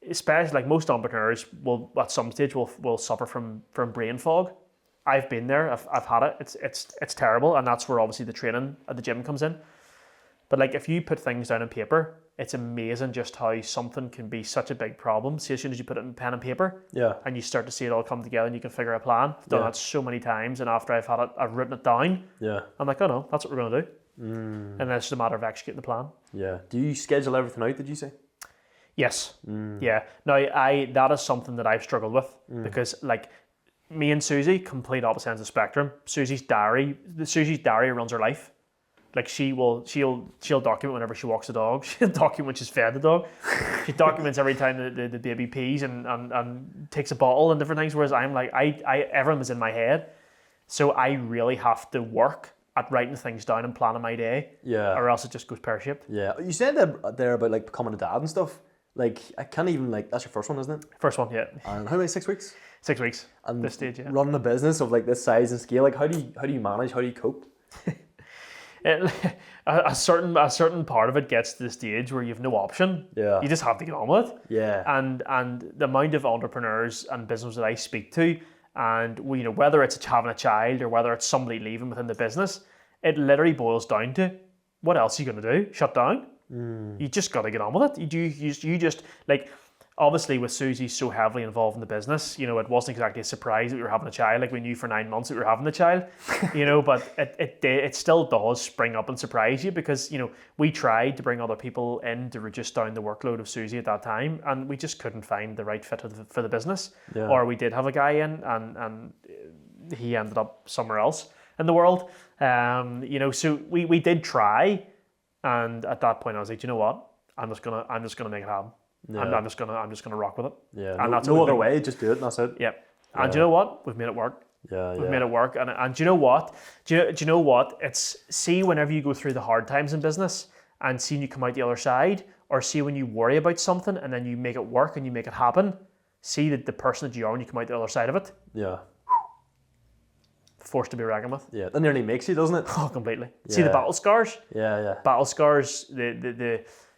Especially like most entrepreneurs will at some stage will suffer from brain fog. I've been there. I've had it. It's terrible, and that's where obviously the training at the gym comes in. But like if you put things down on paper, it's amazing just how something can be such a big problem. See, as soon as you put it in pen and paper, and you start to see it all come together, and you can figure a plan. I've done that so many times, and after I've had it, I've written it down.
Yeah,
I'm like, oh no, that's what we're gonna do, and then it's just a matter of executing the plan.
Yeah. Do you schedule everything out? Did you say?
Yes. Yeah. Now, that is something that I've struggled with because, like, me and Susie, complete opposite ends of the spectrum. Susie's diary runs her life. Like, she'll document whenever she walks the dog. She'll document when she's fed the dog. She documents every time the baby pees and takes a bottle and different things. Whereas I'm like, everything is in my head, so I really have to work at writing things down and planning my day.
Yeah.
Or else it just goes pear-shaped.
Yeah. You said that there about like becoming a dad and stuff. Like, I can't even, like, that's your first one, isn't it?
First one, yeah.
And how many, 6 weeks?
6 weeks,
And
this stage, yeah.
running a business of, like, this size and scale, like, how do you manage, how do you cope?
A certain part of it gets to the stage where you have no option.
Yeah.
You just have to get on with it.
Yeah.
And the amount of entrepreneurs and business that I speak to, and whether it's having a child or whether it's somebody leaving within the business, it literally boils down to, what else are you going to do? Shut down? You just got to get on with it. You just, like, obviously with Susie so heavily involved in the business, it wasn't exactly a surprise that we were having a child. Like, we knew for 9 months that we were having the child, but it still does spring up and surprise you because, we tried to bring other people in to reduce down the workload of Susie at that time, and we just couldn't find the right fit for the business.
Yeah.
Or we did have a guy in and he ended up somewhere else in the world. So we did try. And at that point, I was like, you know what? I'm just gonna make it happen. Yeah. I'm just gonna rock with it.
Yeah.
And
no other way. Just do it. And that's it.
Yep. Yeah. And do you know what? We've made it work.
Yeah.
We've made it work. And do you know what? Do you know what? See whenever you go through the hard times in business, and see when you come out the other side, or see when you worry about something and then you make it work and you make it happen. See the person that you are when you come out the other side of it.
Yeah.
Forced to be reckoned with.
Yeah, that nearly makes you, doesn't it?
Oh, completely. Yeah. See the battle scars?
Yeah.
Battle scars,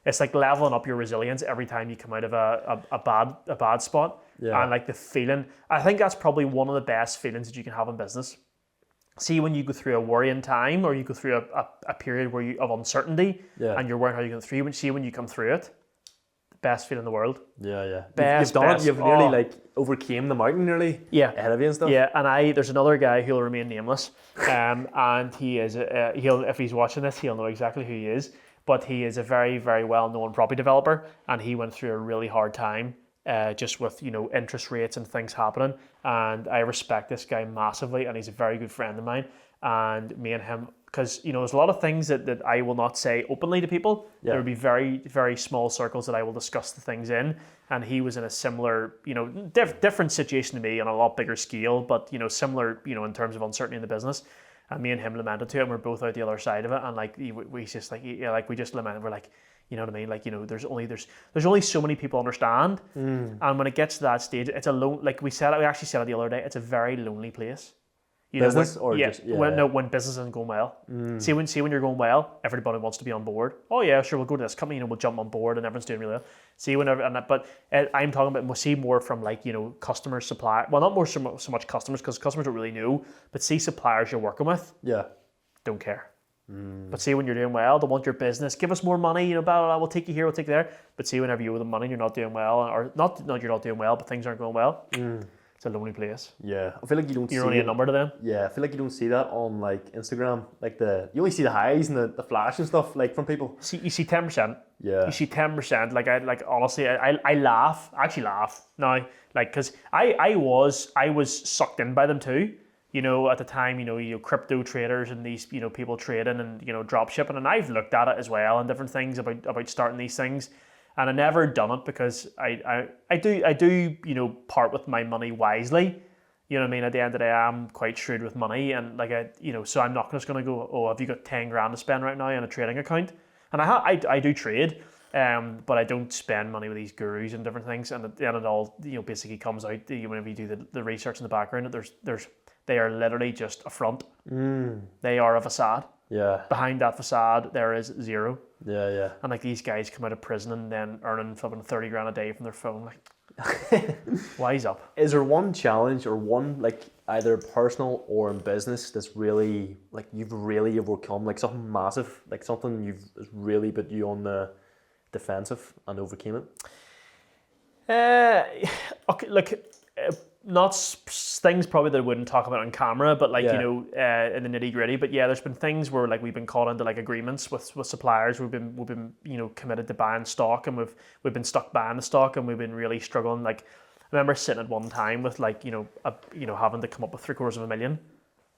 it's like leveling up your resilience every time you come out of a bad spot.
Yeah.
And like the feeling, I think that's probably one of the best feelings that you can have in business. See when you go through a worrying time or you go through a period of uncertainty and you're worrying how you go through, see when you come through it, best feeling in the world.
Yeah.
You've
done it. You've nearly like overcame the mountain nearly.
Yeah.
Ahead of you and stuff.
Yeah, and there's another guy who'll remain nameless, and he is if he's watching this, he'll know exactly who he is. But he is a very, very well-known property developer, and he went through a really hard time, just with interest rates and things happening. And I respect this guy massively, and he's a very good friend of mine. And me and him, because there's a lot of things that I will not say openly to people. Yeah. There will be very, very small circles that I will discuss the things in. And he was in a similar, different situation to me on a lot bigger scale, but similar, in terms of uncertainty in the business. And me and him lamented to it, and we're both out the other side of it. And like we just we just lamented. We're like, you know what I mean? Like there's only so many people understand. And when it gets to that stage, it's we actually said it the other day. It's a very lonely place.
Business or just
when business isn't going well. See when you're going well, everybody wants to be on board. Oh yeah, sure, we'll go to this company, we'll jump on board, and everyone's doing really well. See but I'm talking about see more from customers, supplier. Well, not more so much customers because customers don't really know, but see suppliers you're working with.
Yeah,
don't care. But see when you're doing well, they want your business. Give us more money, blah, blah, blah, we'll take you here, we'll take you there. But see whenever you owe them money, you're not doing well, or not you're not doing well, but things aren't going well. It's a lonely place.
Yeah, I feel like you don't.
You're only a number to them.
Yeah, I feel like you don't see that on like Instagram. Like you only see the highs and the flash and stuff like from people.
You see 10%.
Yeah.
You see 10%. Like honestly, I laugh. I actually laugh now. Like because I was sucked in by them too. you know, at the time, crypto traders and these, people trading and, drop shipping. And I've looked at it as well and different things about starting these things. And I never done it because I do, part with my money wisely. You know what I mean? At the end of the day, I'm quite shrewd with money. And like, so I'm not just going to go, oh, have you got 10 grand to spend right now in a trading account? And I do trade, but I don't spend money with these gurus and different things. And then it all, basically comes out whenever you do the research in the background. They are literally just a front. They are a facade.
Yeah.
Behind that facade, there is zero.
Yeah, yeah.
And like these guys come out of prison and then earning flipping 30 grand a day from their phone. Like, wise up.
Is there one challenge or one, like, either personal or in business that's really, like, you've really overcome, like something massive, like something you've really put you on the defensive and overcame it?
Okay, look, not things probably that I wouldn't talk about on camera, but like,
Yeah.
in the nitty gritty. But yeah, there's been things where like we've been caught into like agreements with suppliers. We've been committed to buying stock, and we've been stuck buying the stock, and we've been really struggling. Like I remember sitting at one time with like having to come up with $750,000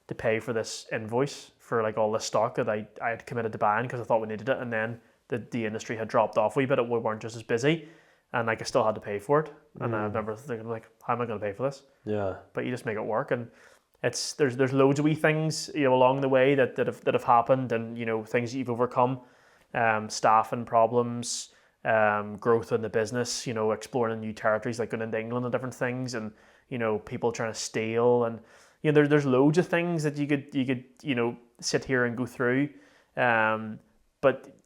to pay for this invoice for like all this stock that I had committed to buying because I thought we needed it, and then the industry had dropped off a wee bit. We weren't just as busy. And like I still had to pay for it, and I remember thinking like, how am I going to pay for this?
Yeah.
But you just make it work, and there's loads of wee things along the way that have happened, and things that you've overcome, staffing problems, growth in the business, exploring new territories like going into England and different things, and people trying to steal, and there's loads of things that you could sit here and go through, but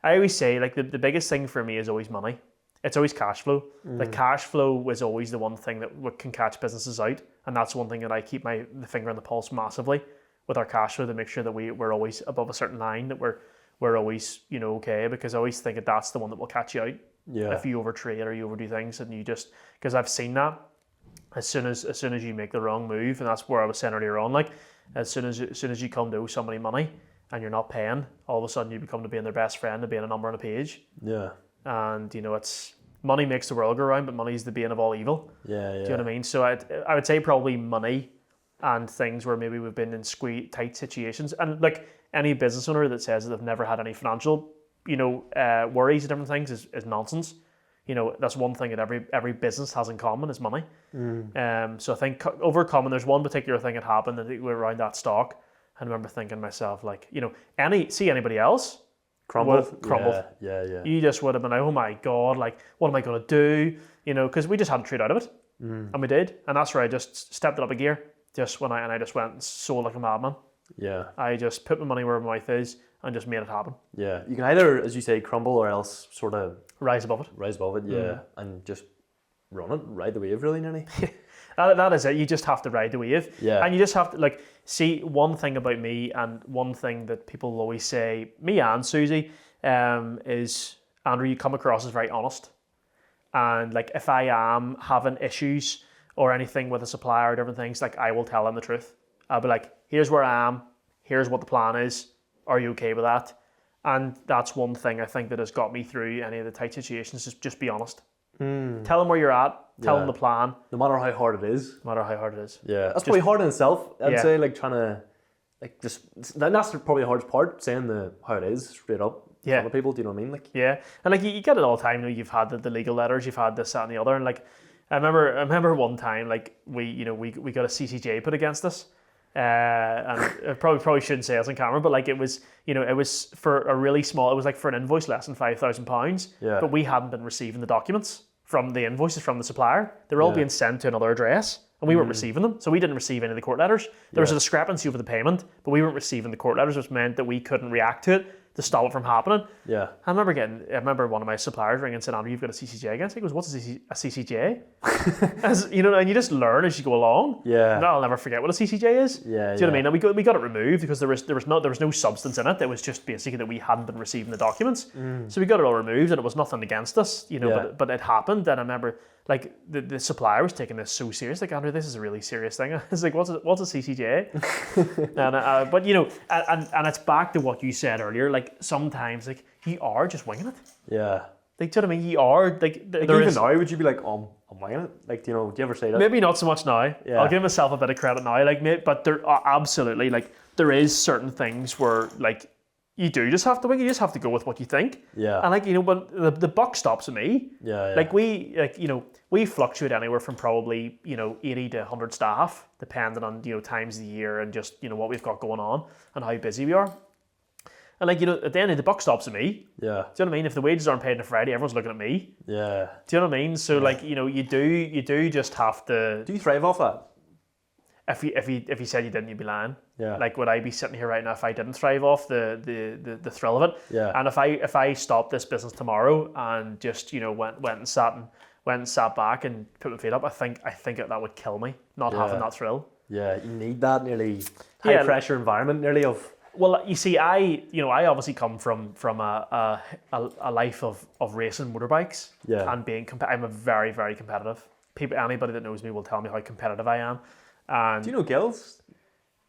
I always say like the biggest thing for me is always money. It's always cash flow. Like cash flow was always the one thing that can catch businesses out, and that's one thing that I keep the finger on the pulse massively with our cash flow to make sure that we're always above a certain line, that we're always okay, because I always think that that's the one that will catch you out.
Yeah.
If you overtrade or you overdo things, and you just, because I've seen that as soon as you make the wrong move, and that's where I was saying earlier on, like as soon as you come to owe somebody money and you're not paying, all of a sudden you become to being their best friend, to being a number on a page.
Yeah.
And it's money makes the world go round, but money is the bane of all evil.
Yeah, yeah.
Do you know what I mean? So I would say probably money and things where maybe we've been in tight situations. And like any business owner that says that they've never had any financial, worries and different things is nonsense. That's one thing that every business has in common is money. So I think overcoming, there's one particular thing that happened that around that stock. I remember thinking to myself, like, anybody else
Crumbled.
Yeah. You just would have been like, oh my God, like, what am I going to do? Because we just had to trade out of it. And we did. And that's where I just stepped it up a gear. I just went and sold like a madman.
Yeah.
I just put my money where my mouth is and just made it happen.
Yeah. You can either, as you say, crumble or else sort of
rise above it.
Yeah. And just ride the wave really nearly.
That is it. You just have to ride the wave.
Yeah.
And you just have to, see, one thing about me, and one thing that people always say, me and Susie, is, Andrew, you come across as very honest. And like, if I am having issues or anything with a supplier or different things, like, I will tell them the truth. I'll be like, here's where I am. Here's what the plan is. Are you okay with that? And that's one thing I think that has got me through any of the tight situations, is just be honest. Tell them where you're at. Tell them the plan.
No matter how hard it is.
No matter how hard it is.
Yeah. That's probably hard in itself. I'd say, like, trying to, like, that's probably the hardest part, saying how it is straight up to other people. Do you know what I mean? Like,
yeah. And like, you get it all the time. You've had the legal letters, you've had this, that, and the other. And like, I remember one time, like, we got a CCJ put against us. And I probably shouldn't say this on camera, but like, it was for a really small, it was like for an invoice less than £5,000.
Yeah.
But we hadn't been receiving the documents from the invoices from the supplier. They were all being sent to another address, and we weren't receiving them. So we didn't receive any of the court letters. There was a discrepancy over the payment, but we weren't receiving the court letters, which meant that we couldn't react to it to stop it from happening.
Yeah.
I remember one of my suppliers ringing and said, Andrew, you've got a CCJ against. He goes, what's a CCJ? And you just learn as you go along.
Yeah.
And I'll never forget what a CCJ is.
Yeah.
Do you know what I mean? And we got it removed because there was no substance in it. It was just basically that we hadn't been receiving the documents. So we got it all removed, and it was nothing against us, but it happened. And I remember, like, the supplier was taking this so serious. Like, Andrew, this is a really serious thing. I was like, what's a CCJ? But and it's back to what you said earlier. Like, sometimes, like, you are just winging it.
Yeah.
Like, do you know what I mean? You are, like,
Even now, would you be like, I'm winging it. Like, do you ever say that?
Maybe not so much now.
Yeah.
I'll give myself a bit of credit now. Like, but there are absolutely, like, there is certain things where, like, you do just have to wing. You just have to go with what you think.
Yeah.
And, like, when the buck stops at me.
Yeah.
Like, we fluctuate anywhere from probably, 80 to 100 staff, depending on, times of the year and just, what we've got going on and how busy we are. And, like, at the end of the buck stops at me.
Yeah.
Do you know what I mean? If the wages aren't paid on a Friday, everyone's looking at me.
Yeah.
Do you know what I mean? So, like, you do just have to.
Do you thrive off that?
If you said you didn't, you'd be lying.
Yeah.
Like, would I be sitting here right now if I didn't thrive off the thrill of it?
Yeah.
And if I stopped this business tomorrow and just went and sat back and put my feet up, I think that would kill me not having that thrill.
Yeah. You need that nearly high pressure environment, nearly of.
Well, you see, I obviously come from a life of racing motorbikes and being. I'm a very, very competitive. Anybody that knows me will tell me how competitive I am. And
Do you know Gills?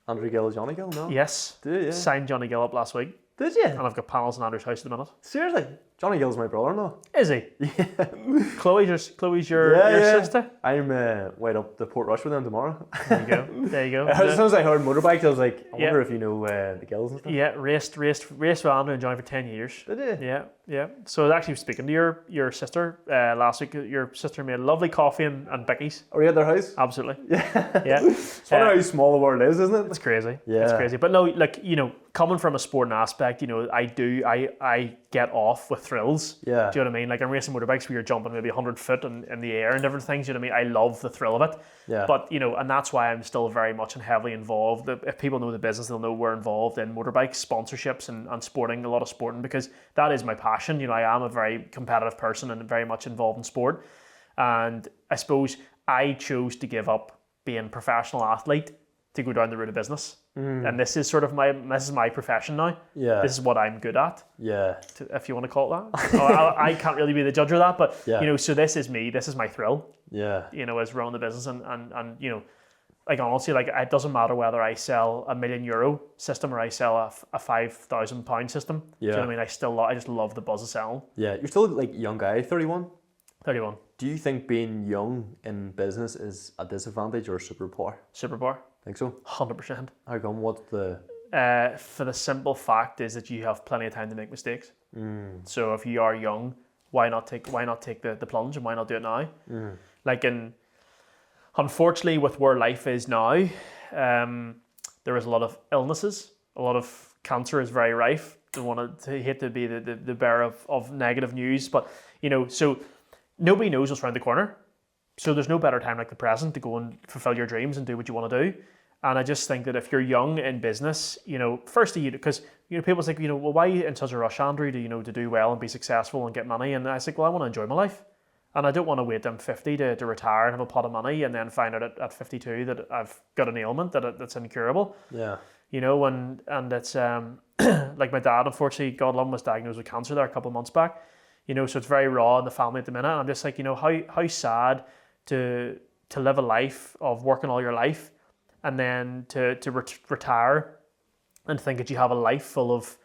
Andrew Gill, Johnny Gill, no?
yes,
Do you? Yeah.
signed Johnny Gill up last week,
Did you?
and I've got panels in Andrew's house at the minute.
Seriously? Johnny Gill's my brother-in-law.
Is he?
Yeah.
Chloe's your sister.
I'm way up to Port Rush with them tomorrow.
There you go. There you go.
As soon as I heard motorbikes, I was like, I wonder if you know the Gills and stuff.
Yeah, raced with Andrew and Johnny for 10 years.
Did you?
Yeah. So I was actually speaking to your sister last week. Your sister made lovely coffee and bickies.
Are you at their house?
Absolutely.
Yeah.
Yeah.
It's funny how small the world is, isn't it?
It's crazy.
Yeah.
It's crazy. But no, like, coming from a sporting aspect, I get off with thrills.
Yeah.
Do you know what I mean? Like, I'm racing motorbikes where you're jumping maybe 100 foot in the air and different things. Do you know what I mean? I love the thrill of it.
Yeah.
But, and that's why I'm still very much and heavily involved. If people know the business, they'll know we're involved in motorbikes, sponsorships and sporting, a lot of sporting, because that is my passion. I am a very competitive person and very much involved in sport. And I suppose I chose to give up being a professional athlete to go down the route of business. And this is sort of my profession now.
Yeah.
This is what I'm good at.
Yeah.
If you want to call it that. I can't really be the judge of that, but so this is me. This is my thrill.
Yeah.
As running the business and like, honestly, like, it doesn't matter whether I sell €1 million system or I sell a £5,000 system.
Yeah.
Do you know what I mean? I just love the buzz of selling.
Yeah. You're still like a young guy, 31.
31.
Do you think being young in business is a disadvantage or a superpower?
Superpower.
Think so?
100%.
How come? What's the?
For the simple fact is that you have plenty of time to make mistakes. So if you are young, why not take the plunge and why not do it now? Like, unfortunately, with where life is now, there is a lot of illnesses. A lot of cancer is very rife. Hate to be the bearer of negative news, but so nobody knows what's around the corner. So there's no better time like the present to go and fulfill your dreams and do what you want to do. And I just think that if you're young in business, firstly, because people think, well, why are you in such a rush, Andrew, to do well and be successful and get money? And I think, well, I want to enjoy my life. And I don't want to wait till I'm 50 to retire and have a pot of money and then find out at 52 that I've got an ailment that's incurable.
Yeah.
And it's like my dad, unfortunately, God love him, was diagnosed with cancer there a couple of months back. So it's very raw in the family at the minute. And I'm just like, how sad to live a life of working all your life and then to retire and think that you have a life full of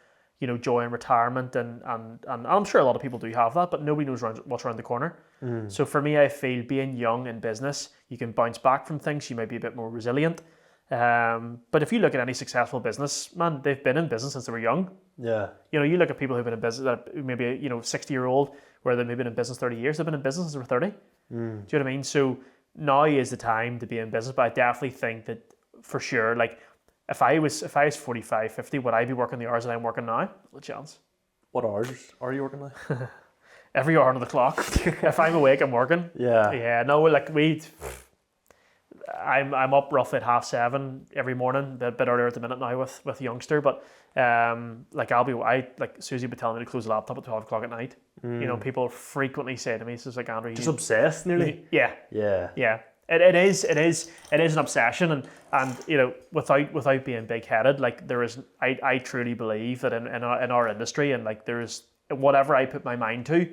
joy and retirement and I'm sure a lot of people do have that, but nobody knows what's around the corner. So for me, I feel being young in business, you can bounce back from things, you might be a bit more resilient. But if you look at any successful business, man, they've been in business since they were young.
Yeah.
You look at people who've been in business, that maybe 60-year-old, where they've been in business 30 years, they've been in business since they were 30. Do you know what I mean? So now is the time to be in business, but I definitely think that for sure, like, if I was 45, 50, would I be working the hours that I'm working now? No chance.
What hours are you working now?
Every hour on the clock. If I'm awake, I'm working.
Yeah.
Yeah. No, like I'm up roughly at 7:30 every morning, a bit earlier at the minute now with youngster, but like Susie would tell me to close the laptop at 12 o'clock at night. People frequently say to me, "This is like, Andrew,
just obsessed nearly."
Yeah. It is an obsession, and without being big headed, like, there is, I truly believe that in our industry, and like, there is, whatever I put my mind to,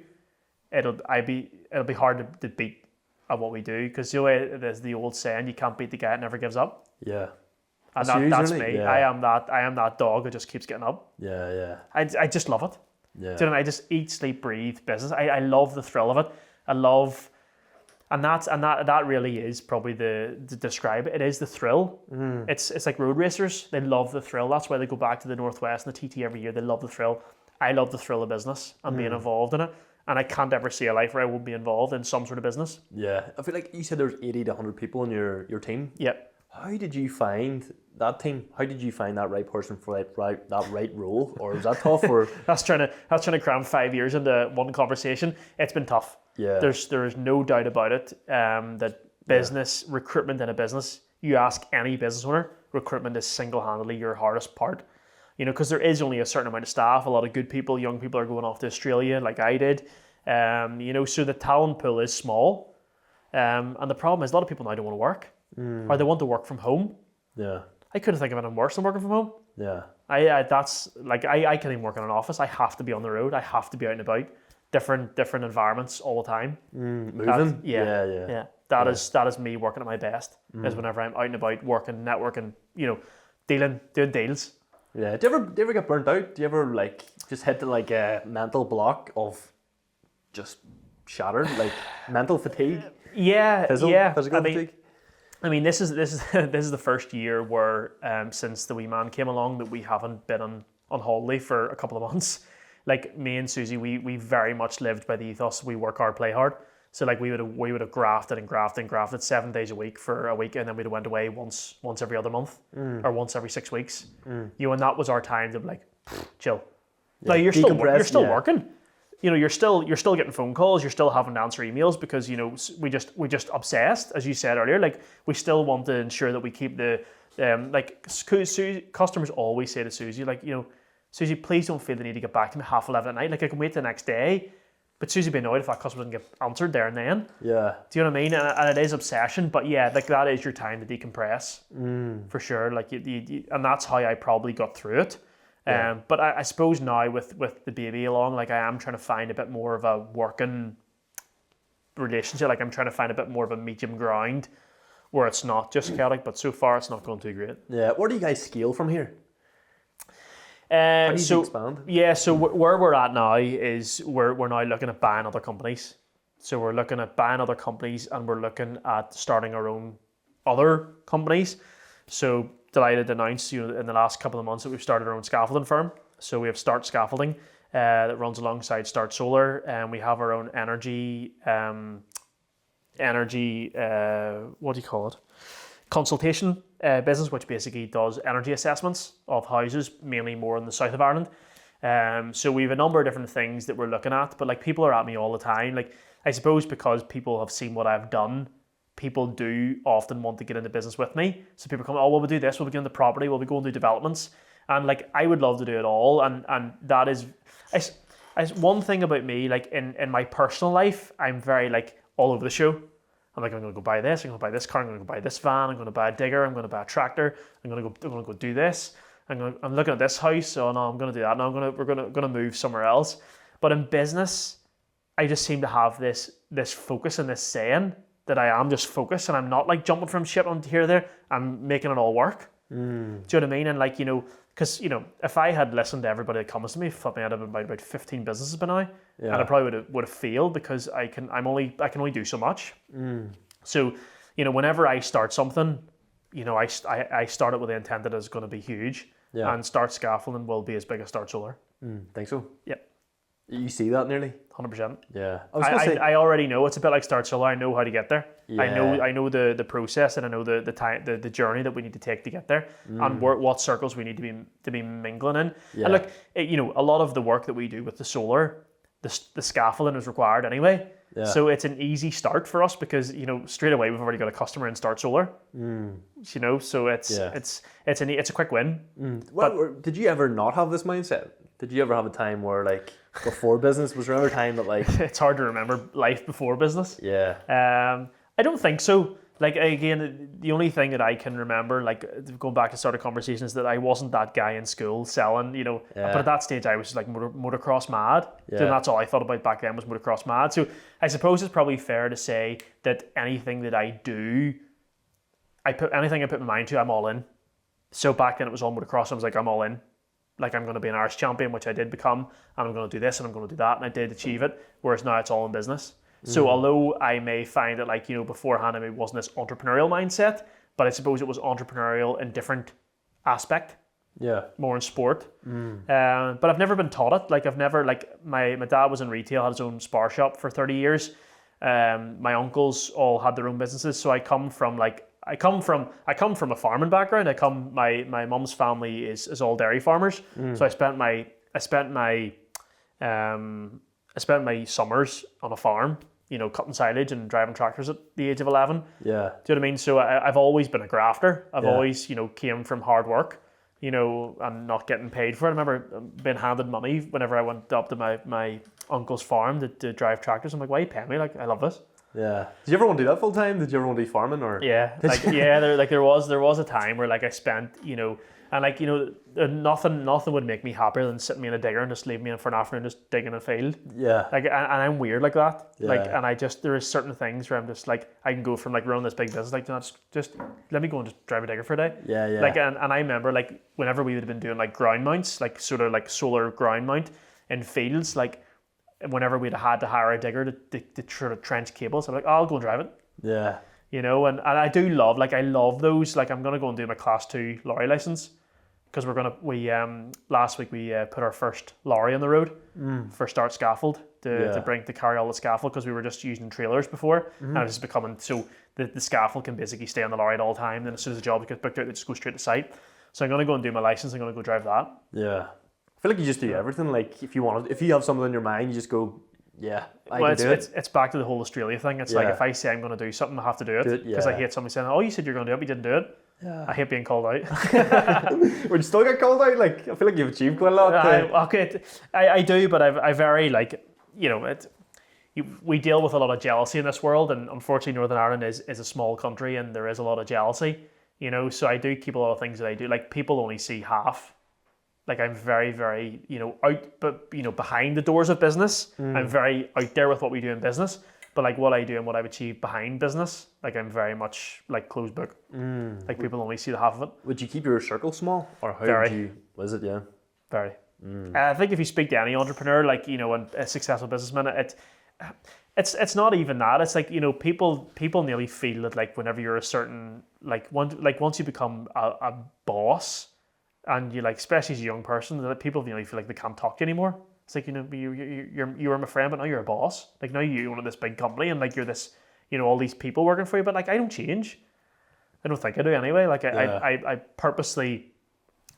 it'll be hard to beat at what we do, because there's the old saying, you can't beat the guy that never gives up.
Yeah.
And that's me. Yeah. I am that dog that just keeps getting up.
Yeah.
I just love it.
Yeah.
Do you know, I just eat, sleep, breathe business. I love the thrill of it. And that really is probably to describe it. It is the thrill. It's like road racers. They love the thrill. That's why they go back to the Northwest and the TT every year. They love the thrill. I love the thrill of business and being involved in it. And I can't ever see a life where I won't be involved in some sort of business.
Yeah. I feel like you said there's 80 to 100 people in your team.
Yep.
How did you find that team? How did you find that right person for that right role? Or was that tough? Or
That's trying to cram 5 years into one conversation. It's been tough.
yeah.
There's no doubt about it. That business recruitment in a business, you ask any business owner, recruitment is single-handedly your hardest part. You know, because there is only a certain amount of staff. A lot of good people, young people are going off to Australia, like I did. You know, so the talent pool is small. And the problem is a lot of people now don't want to work, or they want to work from home.
Yeah.
I couldn't think of anything worse than working from home.
Yeah.
I can't even work in an office. I have to be on the road. I have to be out and about, different environments all the time.
Moving.
Yeah. That is me working at my best. Is whenever I'm out and about, working, networking, you know, doing deals.
Yeah. Do you ever get burnt out? Do you ever like just hit like a mental block of just shattered, like mental fatigue?
Yeah.
Physical fatigue?
I mean, this is the first year where since the wee man came along that we haven't been on holiday for a couple of months. Like me and Susie, we very much lived by the ethos we work hard, play hard. So like we would have grafted 7 days a week for a week, and then we'd have went away once every other month or once every 6 weeks. You know, and that was our time to be like chill.
Yeah.
Like you're still working. You know, you're still getting phone calls. You're still having to answer emails because, you know, we just obsessed, as you said earlier. Like we still want to ensure that we keep the customers always say to Susie, like, you know, Susie, please don't feel the need to get back to me 11:30 at night. Like I can wait the next day, but Susie would be annoyed if that customer doesn't get answered there and then.
Yeah.
Do you know what I mean? And it is obsession, but yeah, like that is your time to decompress for sure. Like you, and that's how I probably got through it.
Yeah.
But I suppose now with the baby along, like I am trying to find a bit more of a working relationship. Like I'm trying to find a bit more of a medium ground where it's not just chaotic, but so far it's not going too great.
Yeah. Where do you guys scale from here? How do you expand?
Yeah, so where we're at now is we're now looking at buying other companies. So we're looking at buying other companies and we're looking at starting our own other companies. So delighted to announce, you know, in the last couple of months that we've started our own scaffolding firm. So we have Start Scaffolding that runs alongside Start Solar, and we have our own energy what do you call it? Consultation business, which basically does energy assessments of houses, mainly more in the south of Ireland. So we have a number of different things that we're looking at, but like people are at me all the time. Like I suppose because people have seen what I've done, people do often want to get into business with me. So people come, oh, well, we'll do this, we'll be getting the property, we'll be going to do developments. And like, I would love to do it all. And that is, one thing about me, like in my personal life, I'm very like all over the show. I'm like, I'm going to go buy this, I'm going to buy this car, I'm going to go buy this van, I'm going to buy a digger, I'm going to buy a tractor, I'm going to go do this. I'm looking at this house, so no, I'm going to do that. No, we're going to move somewhere else. But in business, I just seem to have this focus and this saying that I am just focused, and I'm not like jumping from shit on here or there. I'm making it all work. Do you know what I mean? And like, you know, because, you know, if I had listened to everybody that comes to me, I'd have about 15 businesses by now, and I probably would have failed because I can only do so much. So, you know, whenever I start something, you know, I start it with the intent that it's going to be huge, and Start Scaffolding will be as big as Start Solar.
Think so?
Yep.
You see that nearly?
100%.
Yeah.
I already know it's a bit like Start Solar. I know how to get there.
Yeah.
I know the process, and I know the time, the journey that we need to take to get there, and what circles we need to be mingling in.
Yeah.
And look, you know, a lot of the work that we do with the solar, the scaffolding is required anyway.
Yeah.
So it's an easy start for us because, you know, straight away we've already got a customer in Start Solar. You know, so it's a quick win.
Well, did you ever not have this mindset? Did you ever have a time where, like, before business, was there ever a time that, like...
It's hard to remember life before business.
Yeah.
I don't think so. Like, again, the only thing that I can remember, like, going back to start a conversation, is that I wasn't that guy in school selling, you know.
Yeah.
But at that stage, I was like motocross mad.
Yeah.
So that's all I thought about back then was motocross mad. So I suppose it's probably fair to say that anything that I do, anything I put my mind to, I'm all in. So back then it was all motocross. I was like, I'm all in. Like, I'm going to be an Irish champion, which I did become, and I'm going to do this and I'm going to do that, and I did achieve it. Whereas now it's all in business. So although I may find that like, beforehand I wasn't this entrepreneurial mindset, but I suppose it was entrepreneurial in different aspect,
Yeah.
more in sport. But I've never been taught it. Like I've never, like my dad was in retail, had his own spar shop for 30 years. My uncles all had their own businesses. So I come from a farming background. My mum's family is all dairy farmers. So I spent my summers on a farm, cutting silage and driving tractors at the age of 11.
Yeah.
Do you know what I mean? So I've always been a grafter. I've
Yeah.
always, came from hard work, and not getting paid for it. I remember being handed money whenever I went up to my uncle's farm to drive tractors. I'm like, why are you paying me? Like, I love this.
Yeah. Did you ever want to do that full time? Did you ever want to be farming or?
Yeah, there was a time where like I spent, nothing would make me happier than sitting me in a digger and just leaving me in for an afternoon just digging a field.
Yeah.
Like, and I'm weird like that.
Yeah.
Like, and there is certain things where I'm just like, I can go from like running this big business, like, just let me go and just drive a digger for a day.
Yeah, yeah.
Like, and I remember like whenever we would have been doing like ground mounts, like sort of like solar ground mount in fields, like whenever we'd had to hire a digger to sort of trench cables, I'm like, oh, I'll go and drive it.
Yeah.
And I do love, like, I love those. Like, I'm going to go and do my class 2 lorry license because last week we put our first lorry on the road for Start Scaffold to carry all the scaffold because we were just using trailers before and it was becoming, so the scaffold can basically stay on the lorry at all time. Then as soon as the job gets booked out, they just go straight to site. So I'm going to go and do my license. I'm going to go drive that.
Yeah. I feel like you just do everything. Like if you have something in your mind, you just go, yeah, I can do it.
It's back to the whole Australia thing. It's like if I say I'm going to do something, I have to do it because I hate somebody saying, "Oh, you said you're going to do it, but you didn't do it." Yeah. I hate being called out.
Would you still get called out? Like I feel like you've achieved quite a lot.
I do, but I very like we deal with a lot of jealousy in this world, and unfortunately, Northern Ireland is a small country, and there is a lot of jealousy. So I do keep a lot of things that I do. Like people only see half. Like I'm very, very, out, but behind the doors of business, I'm very out there with what we do in business. But like what I do and what I've achieved behind business, like I'm very much like closed book. Like people only see the half of it.
Would you keep your circle small, or how
Very.
would you? Was it? Yeah.
Very. I think if you speak to any entrepreneur, like and a successful businessman, it's not even that. It's like people nearly feel that like whenever you're a certain once you become a boss. And you especially as a young person, that people nearly feel like they can't talk to you anymore. It's like you were my friend, but now you're a boss. Like now you own this big company, and like you're this, all these people working for you. But like I don't change. I don't think I do anyway. Like I purposely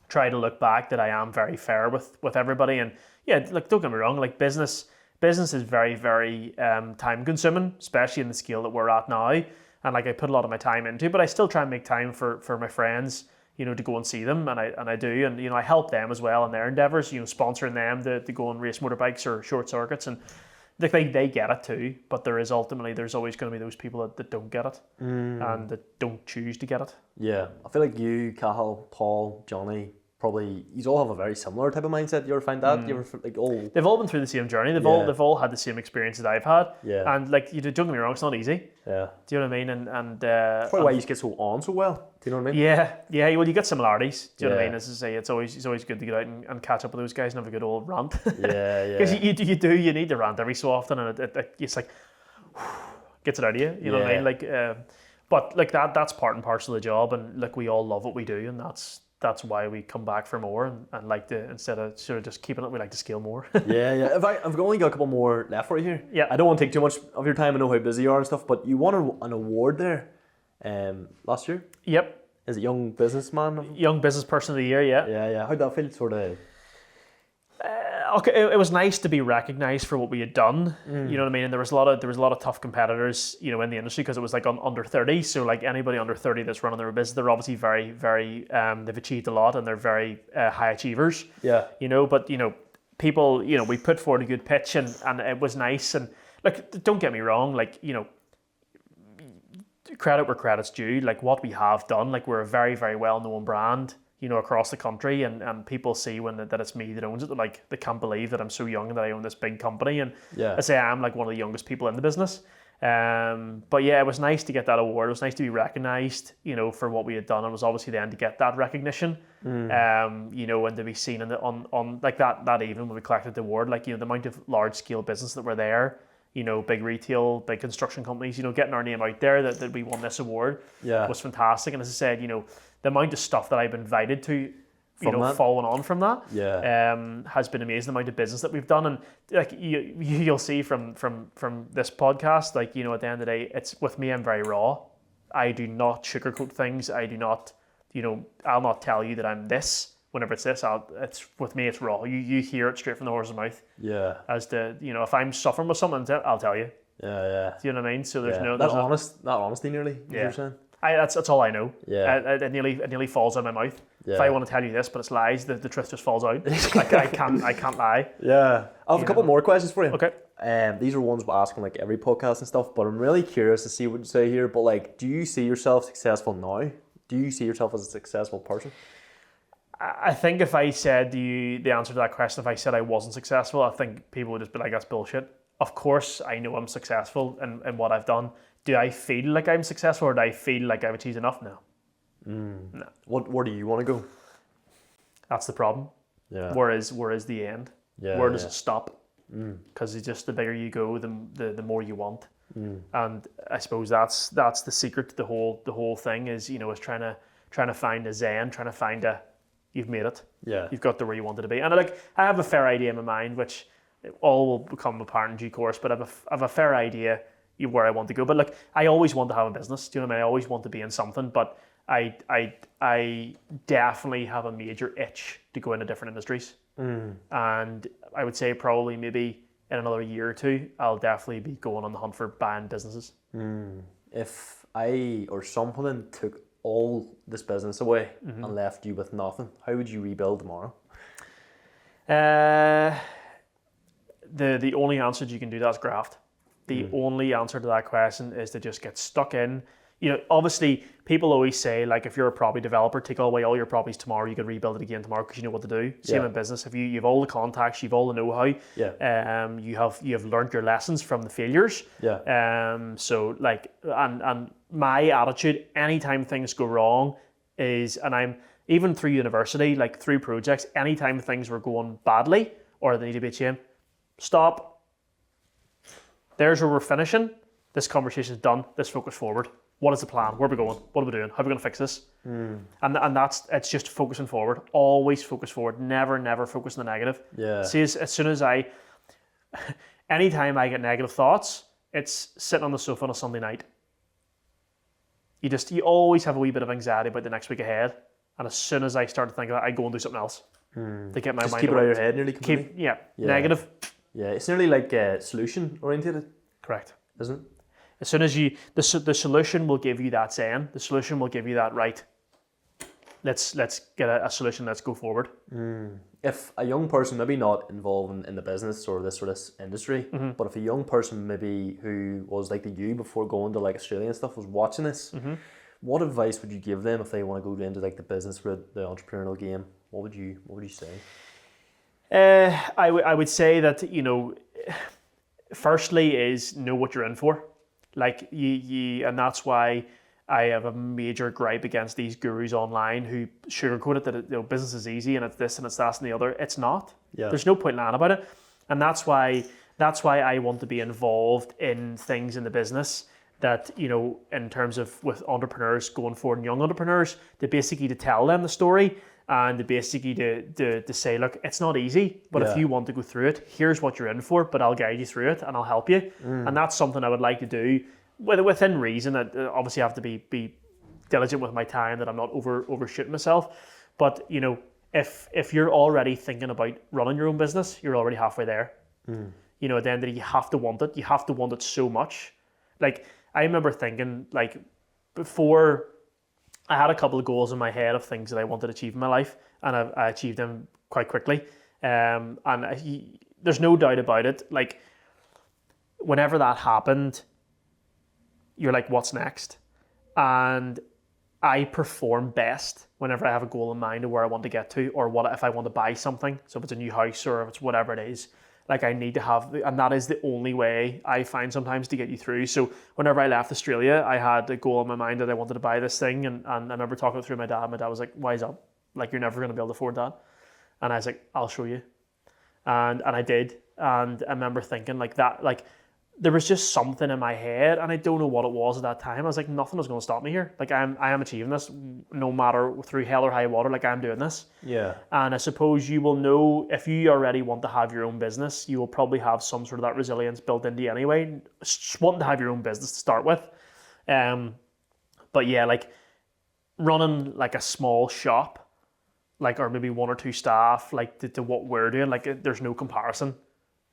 try to look back that I am very fair with everybody. And yeah, like don't get me wrong. Like business is very very time consuming, especially in the scale that we're at now. And like I put a lot of my time into, but I still try and make time for my friends. To go and see them, and I do, and I help them as well in their endeavors. Sponsoring them to go and race motorbikes or short circuits, and they get it too. But there's always going to be those people that don't get it and that don't choose to get it.
Yeah, I feel like you, Cahill, Paul, Johnny, probably you all have a very similar type of mindset. You ever find that? You ever
They've all been through the same journey. They've all had the same experience that I've had.
Yeah.
And like don't get me wrong, it's not easy.
Yeah.
Do you know what I mean? And
probably why you get so on so well. Do you know what I mean?
Yeah. Well, you get similarities. Do you know what I mean?
Yeah.
As I say, it's always good to get out and catch up with those guys and have a good old rant.
Yeah.
Because you need to rant every so often, and it's like gets it out of you. You know what I mean? Like, but like that's part and parcel of the job, and like we all love what we do, and that's why we come back for more and like to, instead of sort of just keeping it, we like to scale more.
Yeah. I've only got a couple more left for you here.
Yeah.
I don't want to take too much of your time. I know how busy you are and stuff, but you won an award there last year.
Yep.
Is it Young Businessman?
Young Business Person of the Year, yeah.
Yeah. How'd that feel, sort of?
Okay, it was nice to be recognised for what we had done. You know what I mean? And there was a lot of tough competitors, in the industry, because it was like under 30. So like anybody under 30 that's running their business, they're obviously very, very they've achieved a lot and they're very high achievers.
Yeah.
But people, we put forward a good pitch and it was nice. And like, don't get me wrong, like, credit where credit's due. Like what we have done, like we're a very, very well known brand. Across the country, and people see that it's me that owns it. Like they can't believe that I'm so young and that I own this big company. And I say I'm like one of the youngest people in the business. But yeah, it was nice to get that award. It was nice to be recognised, for what we had done. It was obviously then to get that recognition, and to be seen on like that evening when we collected the award. Like the amount of large scale business that were there, big retail, big construction companies, getting our name out there that we won this award was fantastic. And as I said, the amount of stuff that I've been invited to, following on from that, has been amazing. The amount of business that we've done, and like you'll see from this podcast, like at the end of the day, it's with me. I'm very raw. I do not sugarcoat things. I do not, I'll not tell you that I'm this. Whenever it's this, it's with me. It's raw. You hear it straight from the horse's mouth. Yeah. As to if I'm suffering with something, I'll tell you.
Yeah.
Do you know what I mean? So there's
that honesty nearly. You're saying.
That's all I know.
Yeah.
It nearly falls out of my mouth.
Yeah.
If I want to tell you this, but it's lies, the truth just falls out. I can't lie.
Yeah. I have a couple more questions for you.
Okay.
These are ones we're asking like every podcast and stuff, but I'm really curious to see what you say here. But like, do you see yourself successful now? Do you see yourself as a successful person?
I think if I said to you the answer to that question, if I said I wasn't successful, I think people would just be like, that's bullshit. Of course, I know I'm successful in what I've done. Do I feel like I'm successful, or do I feel like I've achieved enough? No. No.
Where do you want to go?
That's the problem.
Yeah.
Where is the end?
Yeah.
Where does it stop? Because it's just the bigger you go, the more you want. And I suppose that's the secret to the whole thing is is trying to find a zen, trying to find a you've made it.
Yeah.
You've got to where you wanted to be. And I have a fair idea in my mind, which all will become apparent in due course, but I have a fair idea where I want to go. But look, I always want to have a business. Do you know what I mean? I always want to be in something, but I definitely have a major itch to go into different industries. And I would say probably maybe in another year or two, I'll definitely be going on the hunt for buying businesses.
If I or someone took all this business away and left you with nothing, how would you rebuild tomorrow?
The only answer you can do that is graft. The only answer to that question is to just get stuck in. Obviously, people always say, like, if you're a property developer, take away all your properties tomorrow, you can rebuild it again tomorrow because you know what to do. Same in business. If you have all the contacts, you have all the know-how, you have learned your lessons from the failures. So, like, and my attitude, anytime things go wrong is, and I'm, even through university, like through projects, anytime things were going badly or they need to be changed, stop. There's where we're finishing. This conversation's done. Let's focus forward. What is the plan? Where are we going? What are we doing? How are we going to fix this? And it's just focusing forward. Always focus forward. Never focus on the negative. See, as soon as anytime I get negative thoughts, it's sitting on the sofa on a Sunday night. You always have a wee bit of anxiety about the next week ahead. And as soon as I start to think of that, I go and do something else to get my mind.
Just keep it out of your head nearly completely.
Negative.
Yeah, it's nearly like solution oriented.
Correct.
Isn't it?
As soon as the solution will give you that zen, the solution will give you that right. Let's get a solution. Let's go forward.
If a young person, maybe not involved in the business or this sort of industry, but if a young person maybe who was like you before going to like Australia and stuff was watching this, what advice would you give them if they want to go into like the business route, the entrepreneurial game? What would you say?
I would say that firstly is know what you're in for. Like you, and that's why I have a major gripe against these gurus online who sugarcoat it that business is easy and it's this and it's that and the other. It's not. There's no point lying about it, and that's why I want to be involved in things in the business that in terms of with entrepreneurs going forward and young entrepreneurs, to basically to tell them the story. And basically to say, look, it's not easy, but if you want to go through it, here's what you're in for, but I'll guide you through it and I'll help you. And that's something I would like to do within reason. I obviously have to be diligent with my time, that I'm not overshooting myself. But, if you're already thinking about running your own business, you're already halfway there. At the end of the day, you have to want it. You have to want it so much. Like, I remember thinking, like, before... I had a couple of goals in my head of things that I wanted to achieve in my life, and I achieved them quite quickly. There's no doubt about it. Like, whenever that happened, you're like, what's next? And I perform best whenever I have a goal in mind of where I want to get to, or what if I want to buy something. So if it's a new house or if it's whatever it is, like I need to have, and that is the only way I find sometimes to get you through. So whenever I left Australia, I had a goal in my mind that I wanted to buy this thing, and I remember talking it through my dad. My dad was like, "Wise up, like you're never going to be able to afford that." And I was like, "I'll show you," and I did. And I remember thinking like that, like there was just something in my head, and I don't know what it was at that time. I was like, nothing is going to stop me here. Like I am achieving this, no matter through hell or high water. Like I'm doing this.
Yeah.
And I suppose you will know if you already want to have your own business, you will probably have some sort of that resilience built into you anyway. Just wanting to have your own business to start with. But yeah, like running like a small shop, like or maybe one or two staff, like to what we're doing, like there's no comparison.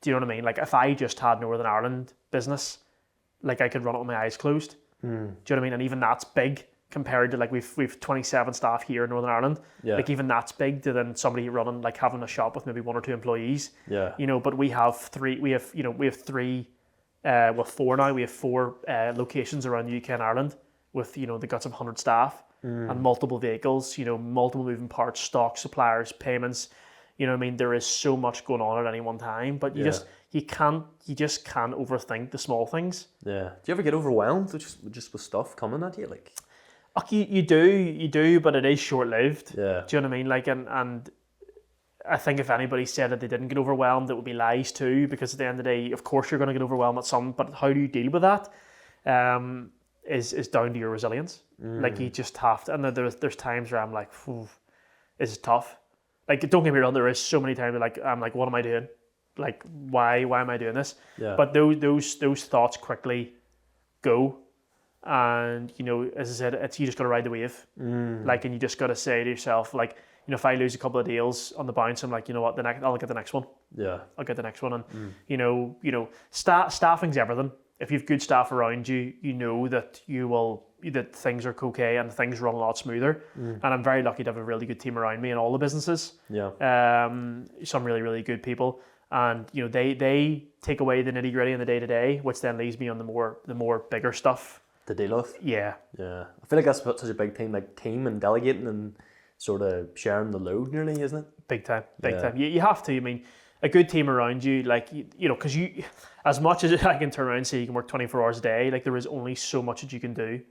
Do you know what I mean? Like if I just had Northern Ireland business, like I could run it with my eyes closed. Do you know what I mean? And even that's big compared to like we've 27 staff here in Northern Ireland.
Yeah.
Like even that's big to then somebody running like having a shop with maybe one or two employees.
Yeah.
You know, but we have three. We have four now. We have four locations around the UK and Ireland with they got some 100 staff and multiple vehicles. You know, multiple moving parts, stock, suppliers, payments. You know what I mean? There is so much going on at any one time, but you just can't overthink the small things.
Yeah. Do you ever get overwhelmed just with stuff coming at you? Like,
You do, but it is short lived.
Yeah.
Do you know what I mean? Like, and I think if anybody said that they didn't get overwhelmed, it would be lies too. Because at the end of the day, of course you're going to get overwhelmed at some, but how do you deal with that? Is down to your resilience. Like you just have to. And there's times where I'm like, this is tough. Like, don't get me wrong, there is so many times I'm like, what am I doing? Like, why am I doing this?
Yeah.
But those thoughts quickly go, and as I said, it's you just got to ride the wave. Like, and you just got to say to yourself, like, if I lose a couple of deals on the bounce, I'm like, you know what, I'll get the next one.
Yeah.
I'll get the next one, and staffing's everything. If you've good staff around you, you know that that things are okay and things run a lot smoother. And I'm very lucky to have a really good team around me in all the businesses.
Yeah.
Some really, really good people. And they take away the nitty-gritty and the day-to-day, which then leaves me on the more bigger stuff
To deal with.
Yeah.
Yeah. I feel like that's such a big thing, like team and delegating and sort of sharing the load nearly, isn't it?
Big time. You have to. I mean, a good team around you, like, because you, as much as I can turn around and say you can work 24 hours a day, like there is only so much that you can do.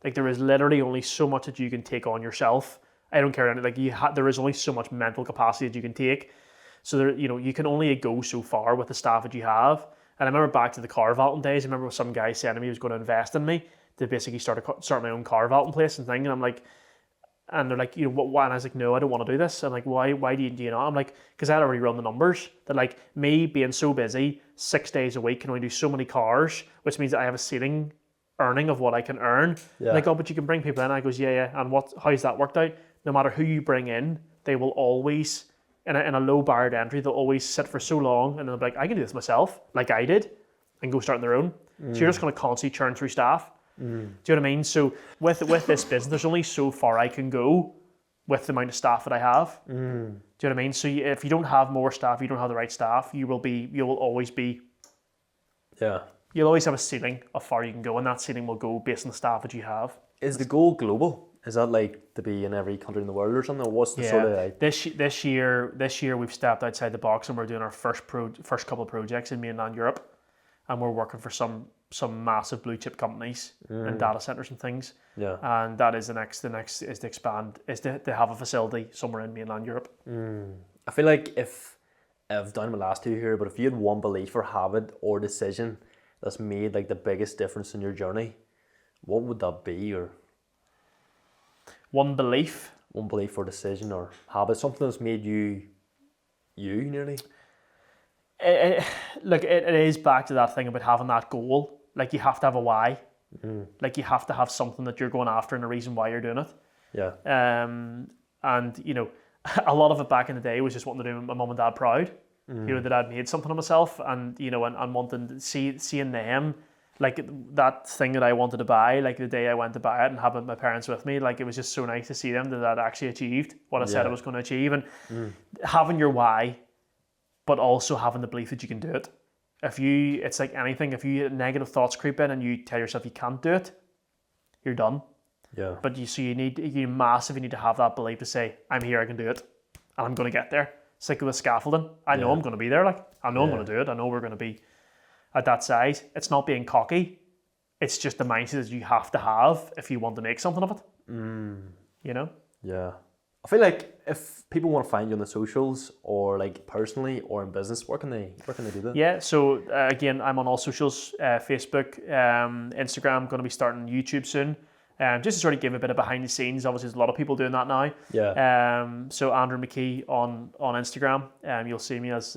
Like there is literally only so much that you can take on yourself. I don't care. Like there is only so much mental capacity that you can take. So there, you can only go so far with the staff that you have. And I remember back to the car vaulting days. I remember some guy saying to me he was going to invest in me to basically start my own car vaulting place and thing. And I'm like, and they're like, why? And I was like, no, I don't want to do this. I'm like, why do you not? I'm like, because I'd already run the numbers. That like me being so busy, 6 days a week can only do so many cars, which means that I have a ceiling earning of what I can earn.
Yeah.
Like, oh, but you can bring people in. I goes, yeah. And how's that worked out? No matter who you bring in, they will always, in a low barrier to entry, they'll always sit for so long and they'll be like, I can do this myself, like I did, and go start on their own. So you're just going to constantly churn through staff. Do you know what I mean? So with this business, there's only so far I can go with the amount of staff that I have. Do you know what I mean? So if you don't have more staff, you don't have the right staff, you'll always have a ceiling of how far you can go, and that ceiling will go based on the staff that you have.
Is the goal global? Is that like to be in every country in the world or something? Or what's the sort of like...
This year we've stepped outside the box and we're doing our first couple of projects in mainland Europe, and we're working for some massive blue chip companies and data centers and things.
Yeah.
And that is the next is to expand, is to have a facility somewhere in mainland Europe.
I feel like if I've done my last two here, but if you had one belief or habit or decision that's made like the biggest difference in your journey, what would that be? Or
one belief
or decision or habit, something that's made you nearly.
Look, it is back to that thing about having that goal. Like you have to have a why. Like you have to have something that you're going after and a reason why you're doing it.
Yeah.
And a lot of it back in the day was just wanting to do my mum and dad proud. That I'd made something of myself, and and wanting to seeing them, like that thing that I wanted to buy, like the day I went to buy it and having my parents with me, like it was just so nice to see them that I'd actually achieved what I said I was going to achieve, and having your why, but also having the belief that you can do it. It's like anything, if you negative thoughts creep in and you tell yourself you can't do it, you're done.
Yeah.
But you need to have that belief to say, I'm here, I can do it, and I'm going to get there. It's like with scaffolding. I know I'm going to be there. Like I know I'm going to do it. I know we're going to be at that size. It's not being cocky. It's just the mindset that you have to have if you want to make something of it.
Yeah. I feel like if people want to find you on the socials or like personally or in business, where can they do that?
Yeah, so again, I'm on all socials, Facebook, Instagram, going to be starting YouTube soon. Just to sort of give a bit of behind the scenes. Obviously, there's a lot of people doing that now.
Yeah.
So Andrew McKee on Instagram. You'll see me as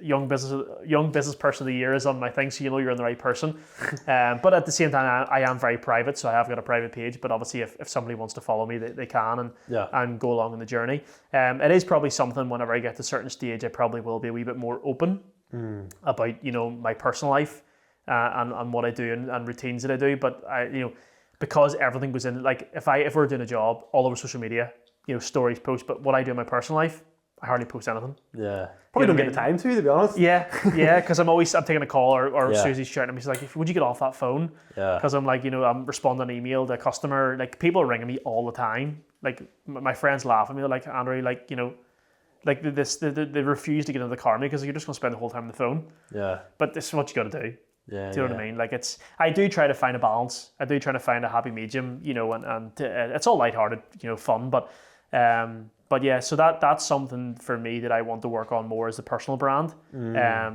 young business person of the year is on my thing, so you know you're in the right person. But at the same time, I am very private, so I have got a private page. But obviously, if somebody wants to follow me, they can and go along in the journey. It is probably something whenever I get to a certain stage, I probably will be a wee bit more open about my personal life and what I do and routines that I do. But because everything goes in, like if we're doing a job all over social media, stories, posts, but what I do in my personal life, I hardly post anything.
Yeah. Probably don't get the time to be honest.
Yeah, because I'm taking a call or Susie's shouting at me, she's like, would you get off that phone? Yeah. Because I'm like, I'm responding an email to a customer, like people are ringing me all the time. Like my friends laugh at me, they're like, Andrew, like, like they refuse to get into the car with me because you're just going to spend the whole time on the phone. Yeah. But this is what you got to do. Yeah, do you know what I mean? Like I do try to find a balance. I do try to find a happy medium, and it's all lighthearted, fun. But yeah, so that's something for me that I want to work on more as a personal brand.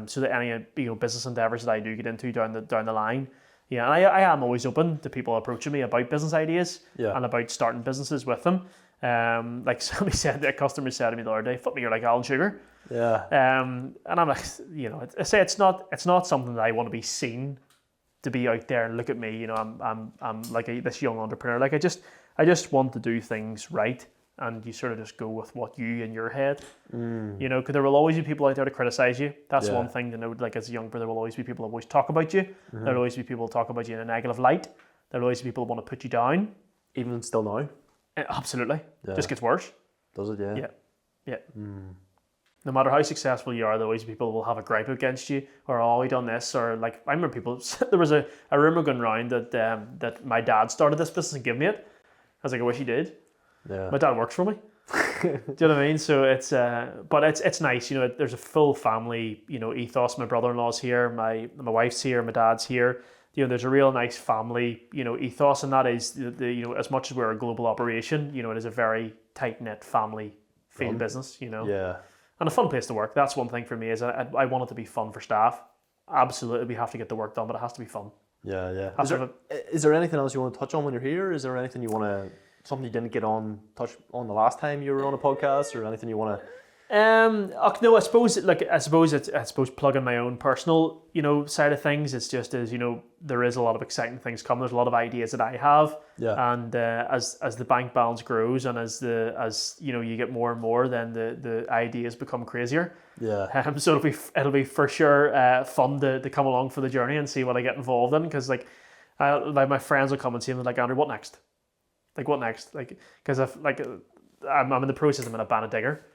So that any business endeavors that I do get into down the line, and I am always open to people approaching me about business ideas and about starting businesses with them. Like a customer said to me the other day, "Fuck me, you're like Alan Sugar." Yeah. And I'm like, I say it's not something that I want to be seen to be out there and look at me. I'm like this young entrepreneur. Like I just want to do things right, and you sort of just go with what you in your head. Because there will always be people out there to criticize you. That's one thing to note. Like as a young brother, there will always be people who always talk about you. There will always be people who talk about you in a negative light. There will always be people who want to put you down.
Even still now.
Absolutely. Just gets worse. Does it? Yeah. Yeah. No matter how successful you are, there always people will have a gripe against you, or you done this, or like I remember people. There was a rumor going around that my dad started this business and gave me it. I was like, I wish he did. Yeah. My dad works for me. Do you know what I mean? So it's but it's nice. There's a full family ethos. My brother-in-law's here. My wife's here. My dad's here. There's a real nice family ethos, and that is the as much as we're a global operation, it is a very tight knit family feel business. Yeah. And a fun place to work. That's one thing for me is I want it to be fun for staff. Absolutely, we have to get the work done, but it has to be fun. Yeah.
Is there anything else you want to touch on when you're here? Is there anything you want to, something you didn't get on touch on the last time you were on a podcast, or anything you want to?
No, I suppose plugging my own personal, side of things. It's just as there is a lot of exciting things coming. There's a lot of ideas that I have, and as the bank balance grows and as you get more and more, then the ideas become crazier. Yeah. So it'll be for sure fun to come along for the journey and see what I get involved in, because like my friends will come and see me like, Andrew, what next? Like what next? Like because I'm in the process of a ban a digger.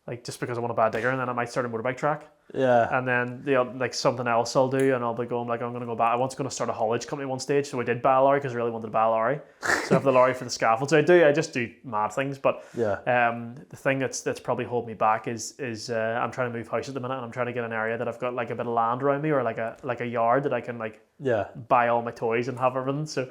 Like just because I want to buy a digger, and then I might start a motorbike track. Yeah. And then like something else I'll do, and I'll be going like I'm gonna go back. I was going to start a haulage company at one stage, so I did buy a lorry because I really wanted to buy a lorry. So I have the lorry for the scaffold. So I just do mad things. But the thing that's probably holding me back is I'm trying to move house at the minute, and I'm trying to get an area that I've got like a bit of land around me, or like a yard that I can buy all my toys and have everything. So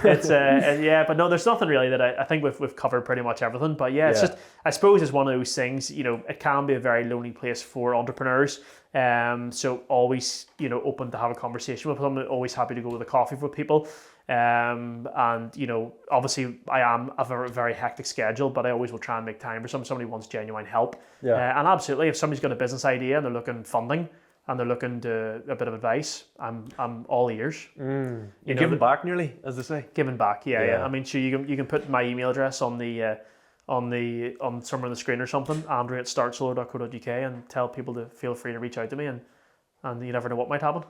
it's but no, there's nothing really that I think we've covered pretty much everything. But it's just, I suppose it's one of those things. It can be a very lonely place for entrepreneurs. So always, open to have a conversation with them. Always happy to go with a coffee with people. And obviously I am a very, very hectic schedule, but I always will try and make time for somebody wants genuine help. Yeah. And absolutely, if somebody's got a business idea and they're looking funding and they're looking to a bit of advice, I'm all ears.
You're giving back nearly, as they say.
Giving back, yeah. I mean, sure, you can put my email address on somewhere on the screen or something, andrew@startsolar.co.uk, and tell people to feel free to reach out to me, and you never know what might happen.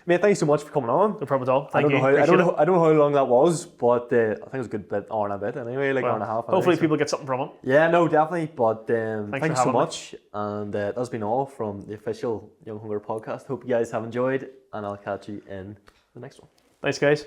Mate, thanks so much for coming on.
No problem at all. I don't
know how long that was, but I think it was a good bit, hour and a bit anyway, hour and a half.
Hopefully people get something from it.
Yeah, no, definitely. But thanks so much. And that's been all from the official Young Hunger podcast. Hope you guys have enjoyed, and I'll catch you in the next one.
Thanks, guys.